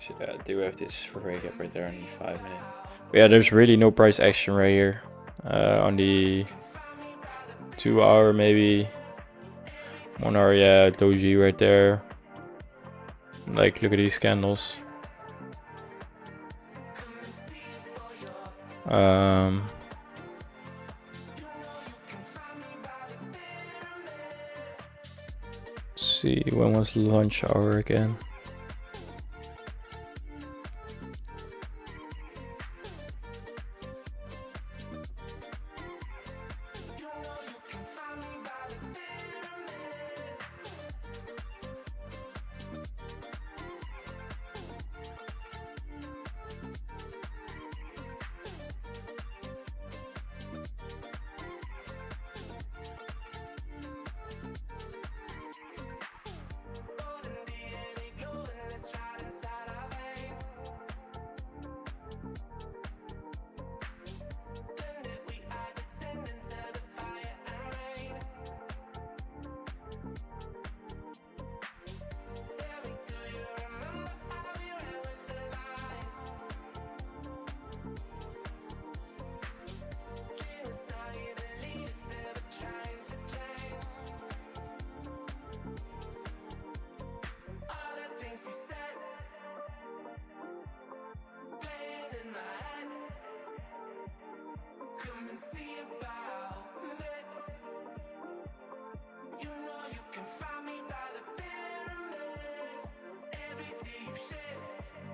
So yeah, do have this for wake up right there on the 5 minute. But yeah, there's really no price action right here. On the 2 hour maybe. 1 hour, yeah, doji right there. Like, look at these candles. Let's see, when was lunch hour again?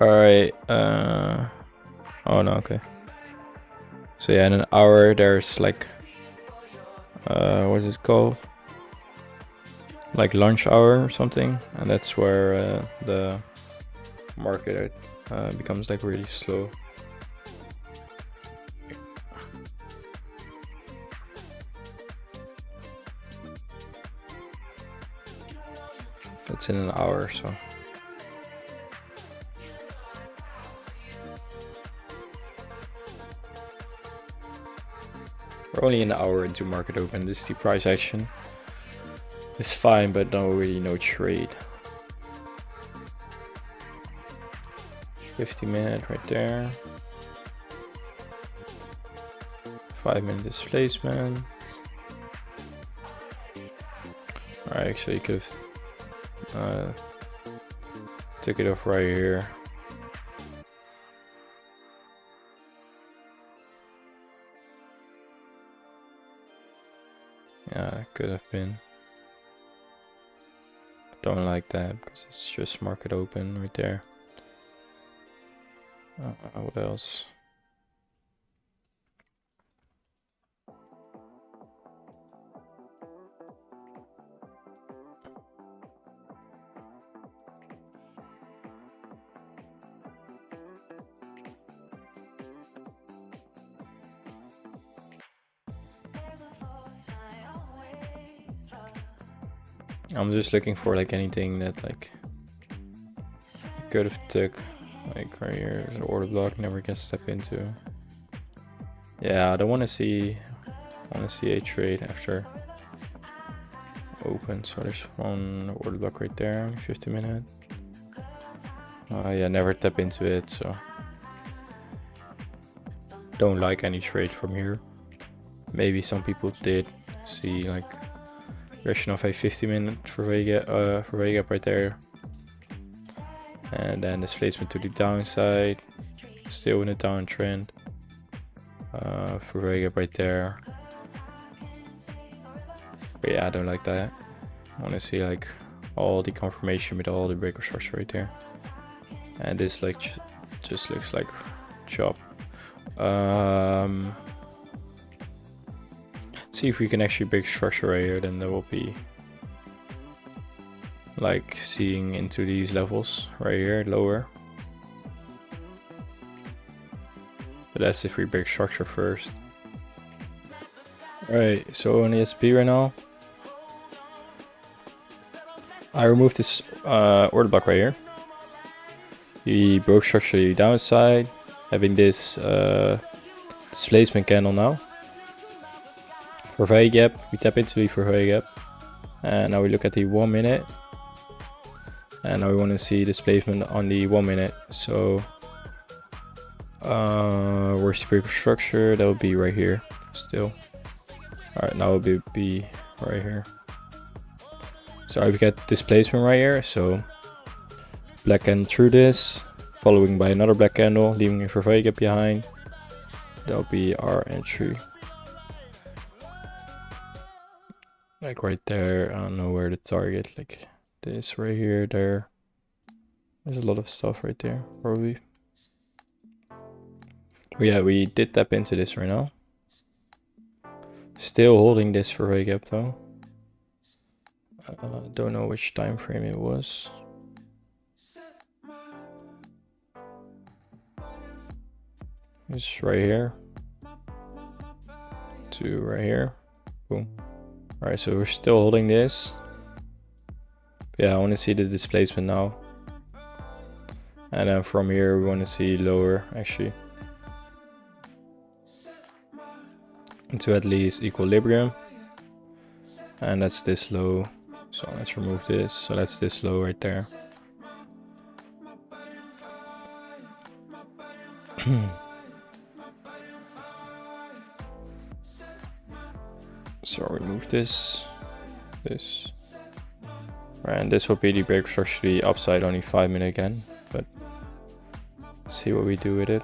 Alright, oh no, okay. So yeah, in an hour there's like, what is it called? Like lunch hour or something, and that's where the market becomes like really slow. That's in an hour, so. We're only an hour into market open. This is the price action. It's fine, but really no trade. 50-minute right there. 5-minute displacement. Alright, actually you could have took it off right here. Yeah, it could have been. Don't like that because it's just market open right there. What else? I'm just looking for like anything that like could have took, like right here. There's an order block, never can step into. Yeah, I don't want to see. I want to see a trade after open. So there's one order block right there, 50-minute. Yeah, never tap into it. So don't like any trade from here. Maybe some people did see like version of a 50-minute for Vega right there, and then displacement to the downside, still in a downtrend for Vega right there. But yeah, I don't like that. I want to see like all the confirmation with all the breaker structure right there, and this like just looks like chop. See if we can actually break structure right here, then there will be like seeing into these levels right here lower. But that's if we break structure first. Alright, so on the SP right now, I removed this order block right here. We broke structure to the downside, having this displacement candle now. For value gap, we tap into the for value gap, and now we look at the 1 minute, And now we want to see displacement on the 1 minute. So where's the breaker structure? That would be right here still. Alright, now it would be right here. So I've got displacement right here. So black candle through this, following by another black candle, leaving a fair gap behind. That'll be our entry. Like right there, I don't know where the target, like this right here, there. There's a lot of stuff right there, probably. But yeah, we did tap into this right now. Still holding this fair gap though. Don't know which time frame it was. It's right here to right here. Boom. Alright, so we're still holding this. Yeah, I want to see the displacement now. And then from here we want to see lower actually. Into at least equilibrium. And that's this low. So let's remove this. So that's this low right there. So remove this. Right, and this will be the break structure be upside only 5 minutes again. But let's see what we do with it.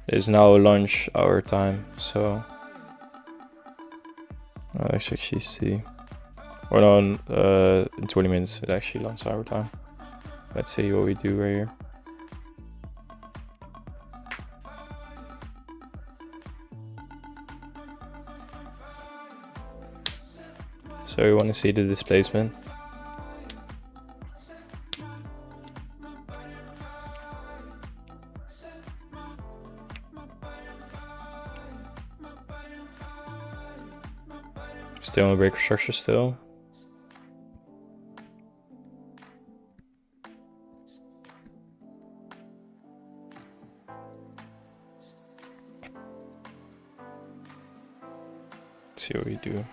It is now lunch hour time, so let's actually see. Or no, in 20 minutes it's actually lunch hour time. Let's see what we do right here. So we want to see the displacement. Still in the breaker structure still. Let's see what we do.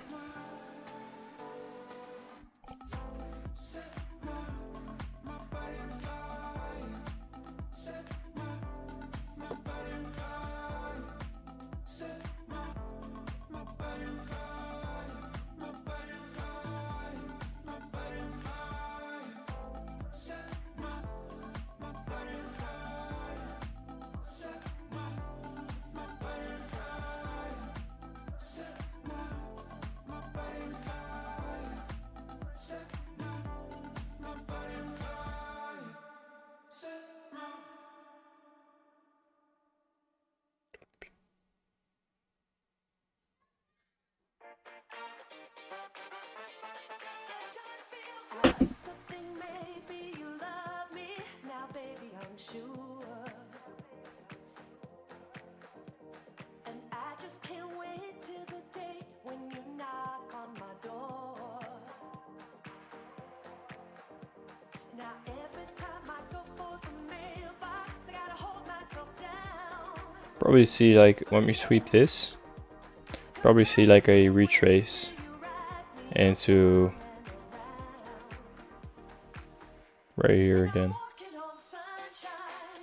Probably see like when we sweep this, probably see like a retrace into right here again,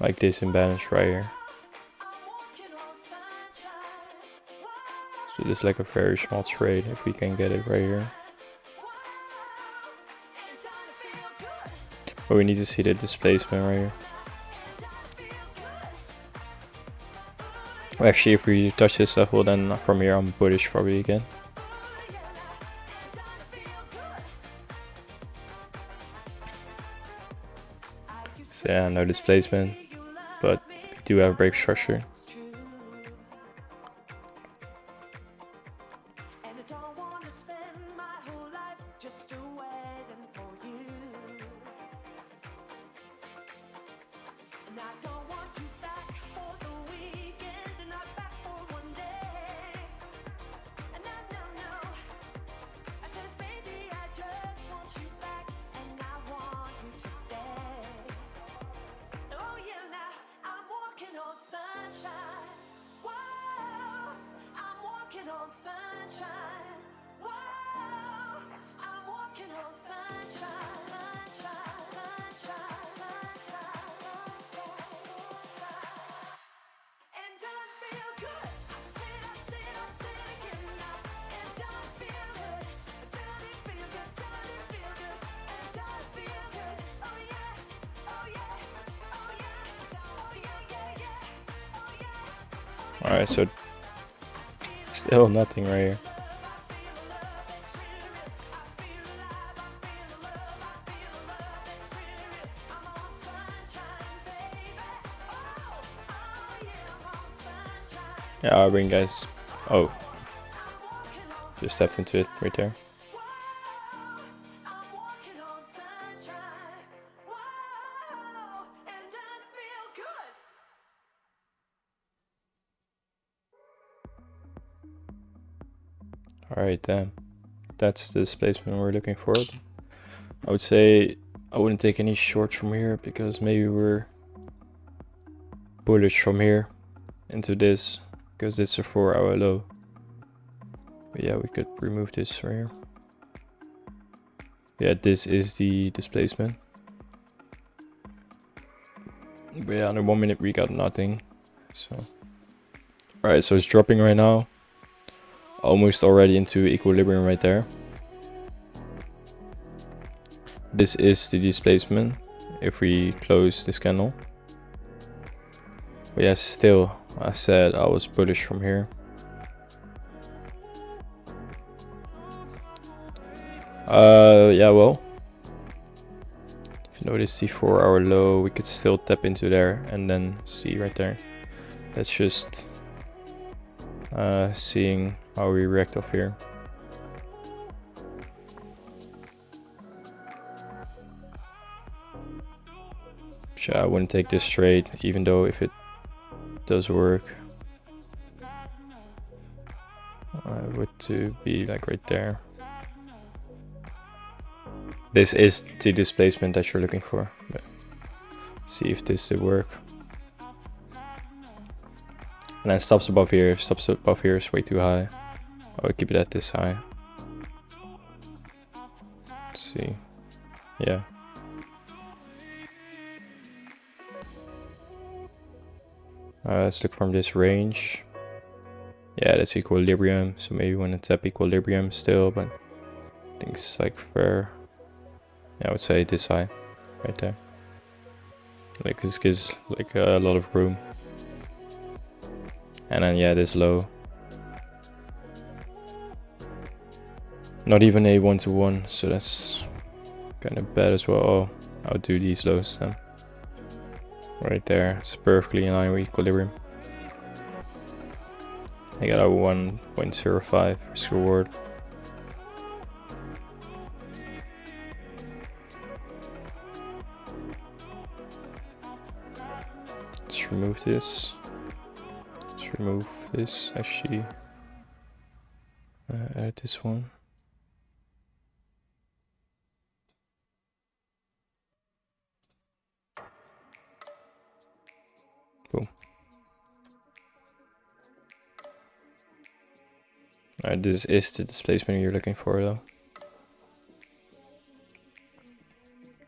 like this imbalance right here. So this is like a very small trade if we can get it right here. But we need to see the displacement right here. Actually, if we touch this level, then from here I'm bullish probably again. So yeah, no displacement, but we do have break structure.
Sunshine, I'm walking on sunshine.
Alright, so still nothing right here. Yeah, I'll bring guys. Oh, just stepped into it right there. Alright, then. That's the displacement we're looking for. I would say I wouldn't take any shorts from here because maybe we're bullish from here into this because it's a 4-hour low. But yeah, we could remove this right here. Yeah, this is the displacement. But yeah, under 1 minute we got nothing. So alright, so it's dropping right now. Almost already into equilibrium right there. This is the displacement if we close this candle. But yeah, still, I said I was bullish from here. Yeah, well, if you notice the 4-hour low, we could still tap into there and then see right there. That's just seeing how we react off here. I wouldn't take this trade, even though if it does work, I would to be like right there. This is the displacement that you're looking for. But see if this will work. And then stops above here. If stops above here is way too high, I would keep it at this high. Let's see. Yeah. Let's look from this range. Yeah, that's equilibrium. So maybe we want to tap equilibrium still, but I think it's like fair. Yeah, I would say this high, right there. Like this gives like a lot of room. And then yeah, this low. Not even a 1-to-1, so that's kind of bad as well. Oh, I'll do these lows then. Right there, it's perfectly in line with equilibrium. I got a 1.05 risk reward. Let's remove this. Let's remove this actually. Add this one. Boom. Alright, this is the displacement you're looking for though.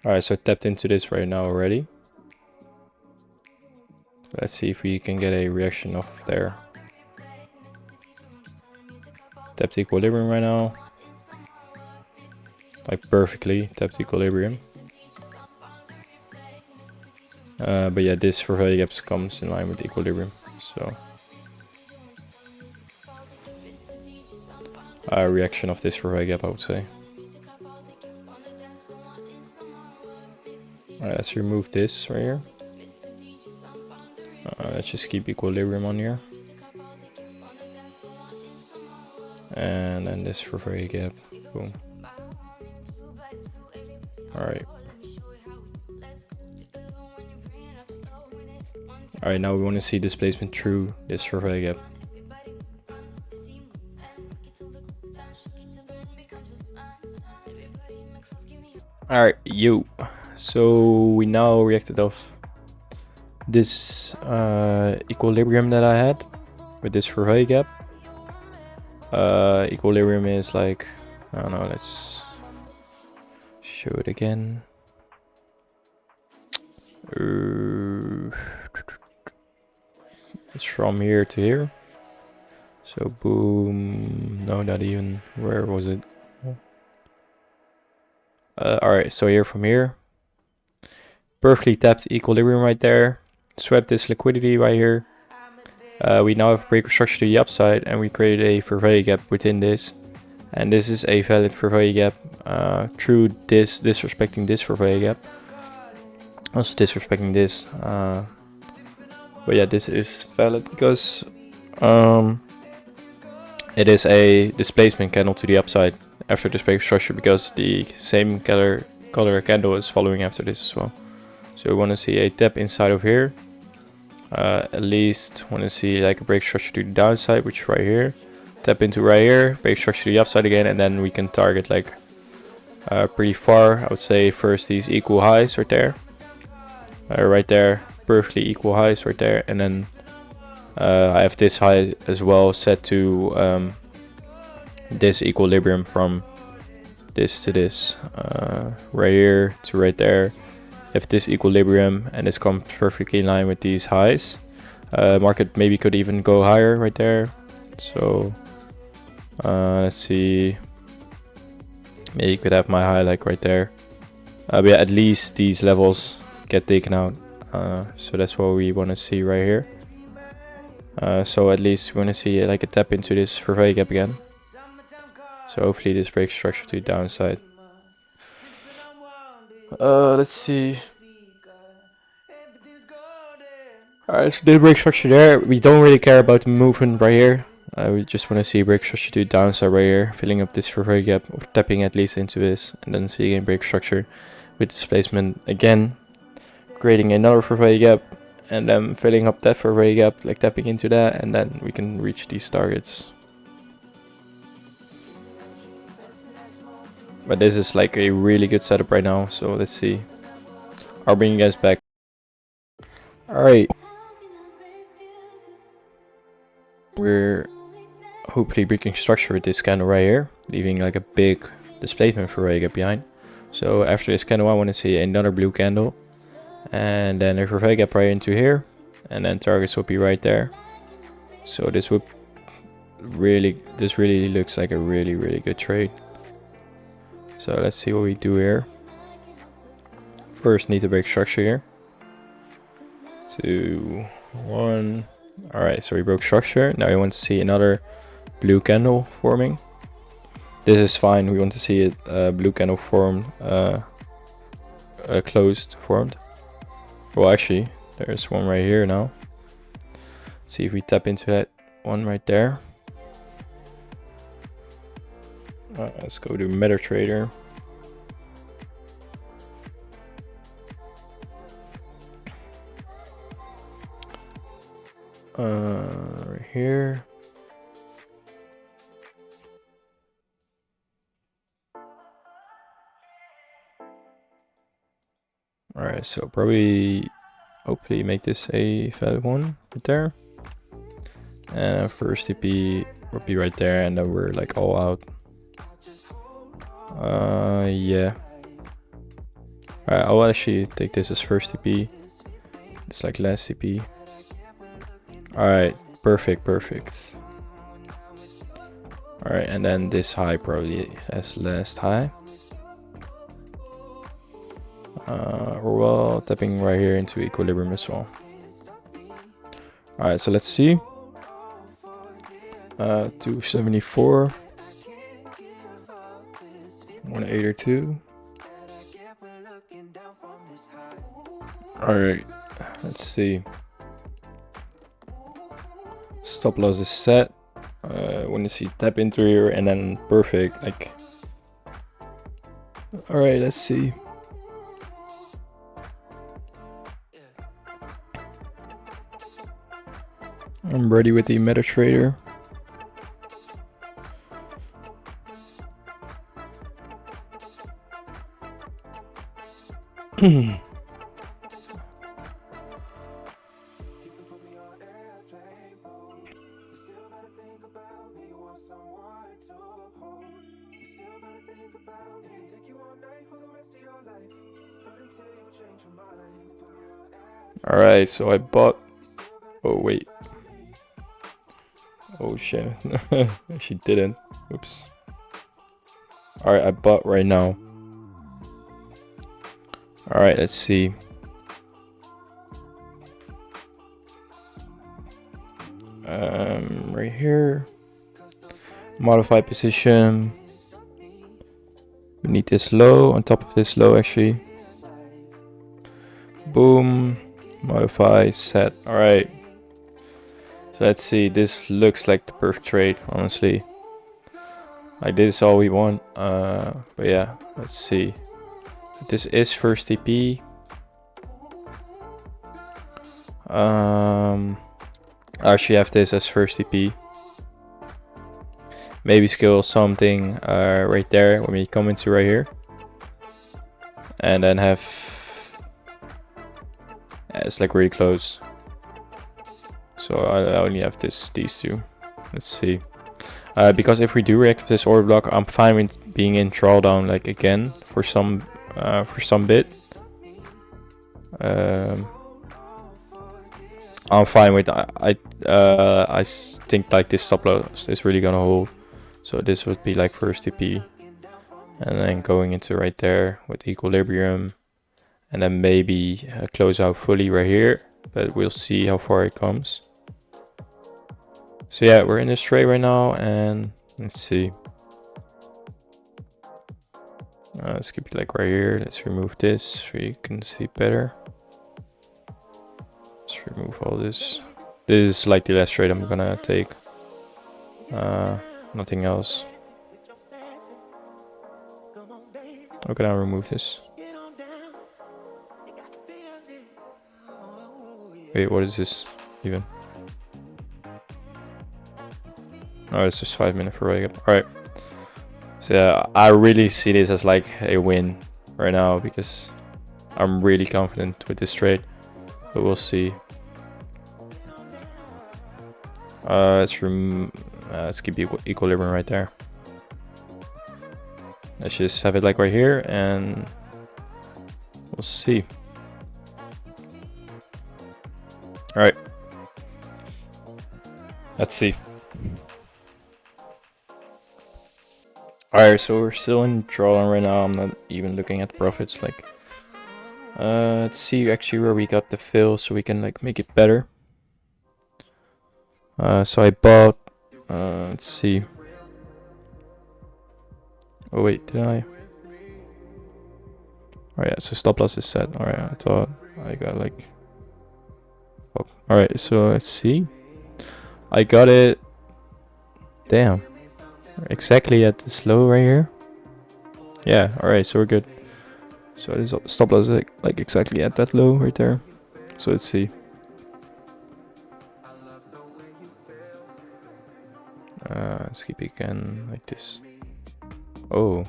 Alright, so I tapped into this right now already. Let's see if we can get a reaction off there. Tapped equilibrium right now. Like perfectly tapped equilibrium. But yeah, this for value gaps comes in line with equilibrium. So reaction of this for value gap, I would say. Alright, let's remove this right here. Let's just keep equilibrium on here. And then this for value gap. Boom. Alright. Alright, now we want to see displacement through this for value gap. Alright, yo. So we now reacted off this equilibrium that I had with this for value gap. Equilibrium is like, I don't know, let's show it again. It's from here to here. So boom, no, not even, where was it? Alright, so here from here. Perfectly tapped equilibrium right there. Swept this liquidity right here. We now have a break of structure to the upside, and we create a fair value gap within this. And this is a valid fair value gap through this, disrespecting this fair value gap. Also disrespecting this. But yeah, this is valid because it is a displacement candle to the upside after this break of structure, because the same color candle is following after this as well. So we want to see a tap inside of here. At least want to see like a break structure to the downside, which is right here. Tap into right here, break structure to the upside again, and then we can target like pretty far. I would say first these equal highs right there. Right there, perfectly equal highs right there, and then I have this high as well set to this equilibrium from this to this, right here to right there. If this equilibrium, and this comes perfectly in line with these highs, market maybe could even go higher right there. So let's see, maybe you could have my high like right there, but yeah, at least these levels get taken out. So that's what we want to see right here. So at least we want to see like a tap into this fair value gap again. So hopefully this breaks structure to the downside. Let's see. Alright, so did break structure there. We don't really care about the movement right here. We just want to see break structure to the downside right here, filling up this fair value gap, or tapping at least into this, and then see again break structure with displacement again, creating another fair value gap, and then filling up that fair value gap, like tapping into that, and then we can reach these targets. But this is like a really good setup right now, so let's see. I'll bring you guys back. Alright. We're hopefully breaking structure with this candle right here, leaving like a big displacement fair value gap behind. So after this candle I want to see another blue candle, and then a fair value gap right into here, and then targets will be right there. So this really looks like a really good trade. So let's see what we do here. First need to break structure here. 2, 1. Alright, so we broke structure. Now we want to see another blue candle forming. This is fine. We want to see it blue candle formed, closed, formed. Well, actually, there's one right here now. Let's see if we tap into that one right there. Let's go to MetaTrader. Right here. Alright, so probably hopefully make this a valid one right there. And first TP will be right there, and then we're like all out. Yeah. Alright, I'll actually take this as first TP. It's like last TP. Alright, perfect. Alright, and then this high probably as last high. Or well, tapping right here into equilibrium as well. Alright, so let's see. 274. 182. Alright, let's see. Stop loss is set. Want to see tap into here, and then perfect. Like, alright, let's see. I'm ready with the MetaTrader. Alright, so I bought. Oh, wait. Oh, shit. She didn't. Oops. Alright, I bought right now. Alright, let's see. Right here, modify position. We need this low on top of this low actually. Boom, modify, set. All right. So let's see. This looks like the perfect trade, honestly. Like this is all we want. But yeah, let's see. This is first TP. I actually have this as first TP. Maybe skill something right there when we come into right here. And then have... Yeah, it's like really close. So I only have these two. Let's see. Because if we do react with this order block, I'm fine with being in drawdown like again for some bit. I'm fine with I think like this stop loss is really gonna hold. So this would be like first TP, and then going into right there with equilibrium, and then maybe close out fully right here. But we'll see how far it comes. So yeah, we're in this trade right now, and let's see. Let's keep it like right here. Let's remove this so you can see better. Let's remove all this. This is like the last trade I'm gonna take. Nothing else. Okay, now remove this. Wait, what is this even? Oh, it's just 5 minutes for wake up. Alright. So yeah, I really see this as like a win right now because I'm really confident with this trade. But we'll see. Let's keep equilibrium right there. Let's just have it like right here, and we'll see. All right. Let's see. All right, so we're still in drawdown right now. I'm not even looking at the profits. Like, let's see actually where we got the fill, so we can like make it better. So I bought. Let's see. Oh wait, did I? Oh yeah, so stop loss is set. All right, I thought I got like. Oh. All right, so let's see. I got it. Damn. Exactly at this low right here. Yeah. All right, so we're good. So this stop loss is like exactly at that low right there. So let's see. Let's keep it again like this. Oh.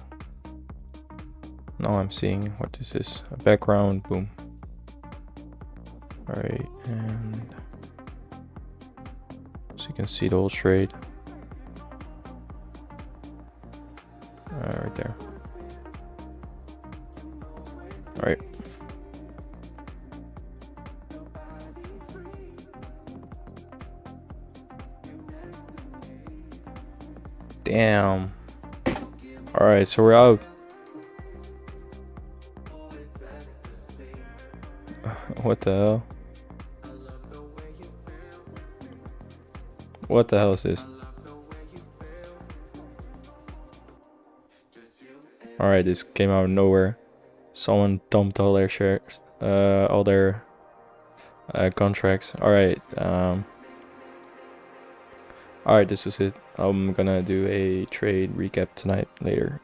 Now I'm seeing what this is. A background. Boom. Alright, and so you can see the whole trade. Right there. Alright. Damn. Alright, so we're out. What the hell? What the hell is this? Alright, this came out of nowhere. Someone dumped all their shares, all their contracts. Alright, alright, this was it. I'm gonna do a trade recap tonight later.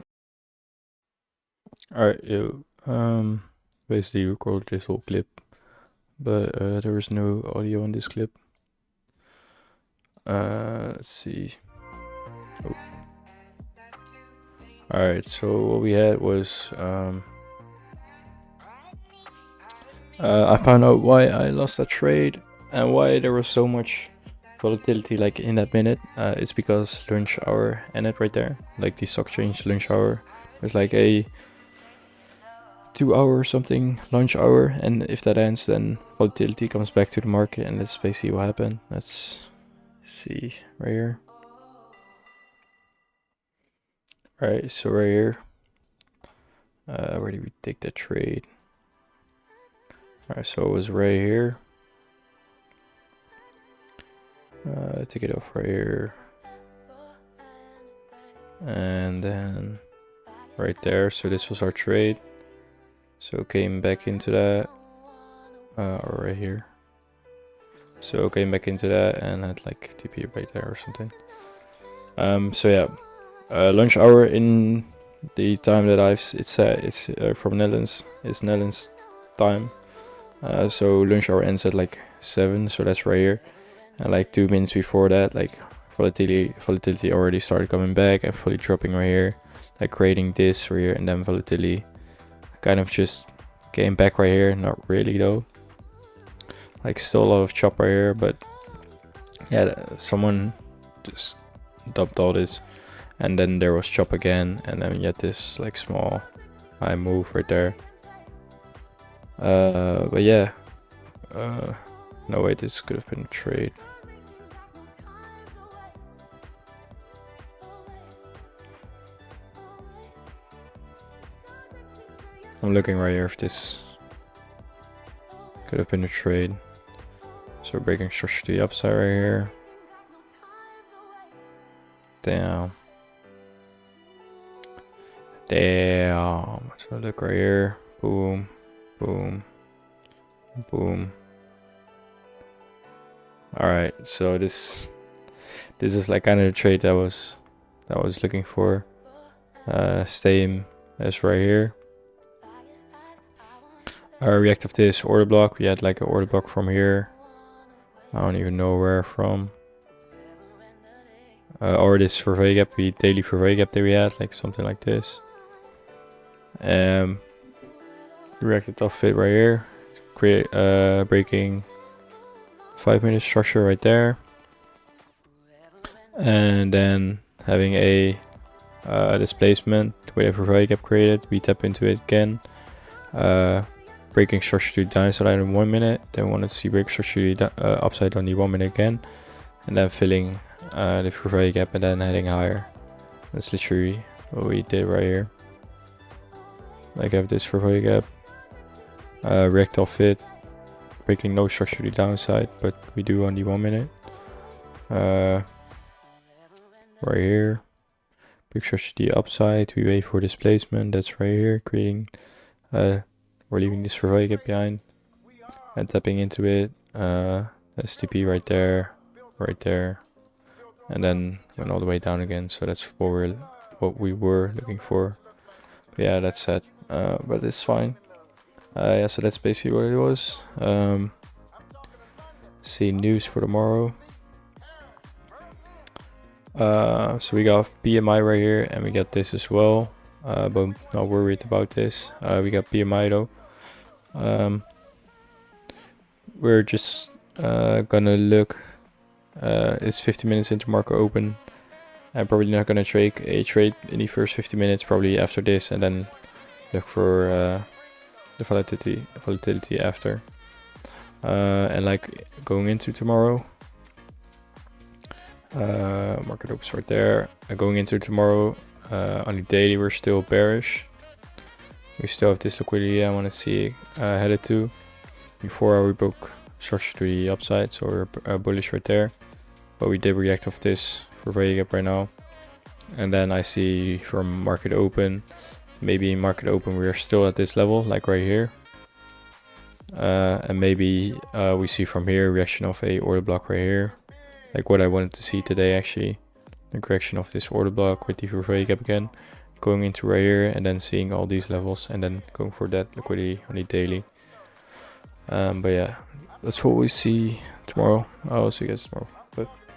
Alright, yo, basically recorded this whole clip, but there was no audio in this clip. Let's see. Oh. Alright, so what we had was I found out why I lost that trade and why there was so much volatility like in that minute. It's because lunch hour ended right there, like the stock exchange lunch hour. There's like a 2 hour or something lunch hour, and if that ends, then volatility comes back to the market, and that's basically what happened. Let's see right here. Alright, so right here, where did we take that trade? Alright, so it was right here. take it off right here, and then right there. So this was our trade. So came back into that, or right here. So came back into that and had like TP right there or something. So yeah, lunch hour in the time that it's from Netherlands. It's Netherlands time. So lunch hour ends at like 7, so that's right here. And like 2 minutes before that, like volatility already started coming back and fully dropping right here, like creating this right here, and then volatility kind of just came back right here. Not really though. Like still a lot of chop right here, but yeah, someone just dumped all this, and then there was chop again, and then you had this like small high move right there. But yeah, no way, this could have been a trade. I'm looking right here if this could have been a trade. So breaking structure to the upside right here. Damn. So look right here. Boom, boom, boom. Alright, so this is like kind of the trade that was looking for. Same as right here. React of this order block. We had like an order block from here. I don't even know where from. Or this survey gap, daily survey gap that we had, like something like this. Reacted off it right here. Create breaking 5-minute structure right there. And then having a displacement with a survey gap created. We tap into it again. Breaking structure to the downside in 1 minute. Then we want to see break structure to the upside on the 1 minute again. And then filling the survey gap and then heading higher. That's literally what we did right here. Like I have this survey gap. React off it. Breaking no structure to the downside, but we do on the 1 minute. Right here. Break structure to the upside. We wait for displacement. That's right here. Creating we're leaving this survey gap behind and tapping into it. STP right there, and then went all the way down again. So that's what we were looking for. But yeah, that's it. But it's fine. Yeah, so that's basically what it was. See news for tomorrow. So we got PMI right here, and we got this as well. But not worried about this. We got PMI though. We're just gonna look. It's 50 minutes into market open. I'm probably not gonna take a trade in the first 50 minutes. Probably after this, and then look for the volatility after. And like going into tomorrow. Market opens right there. Going into tomorrow. On the daily, we're still bearish. We still have this liquidity I want to see headed to before we broke structure to the upside, so we're bullish right there. But we did react off this for very gap right now, and then I see from market open, maybe in market open we are still at this level, like right here, and maybe we see from here reaction of a order block right here, like what I wanted to see today actually. The correction of this order block with the survey gap again, going into right here and then seeing all these levels and then going for that liquidity on the daily. But yeah, that's what we see tomorrow. I'll see you guys tomorrow. Bye.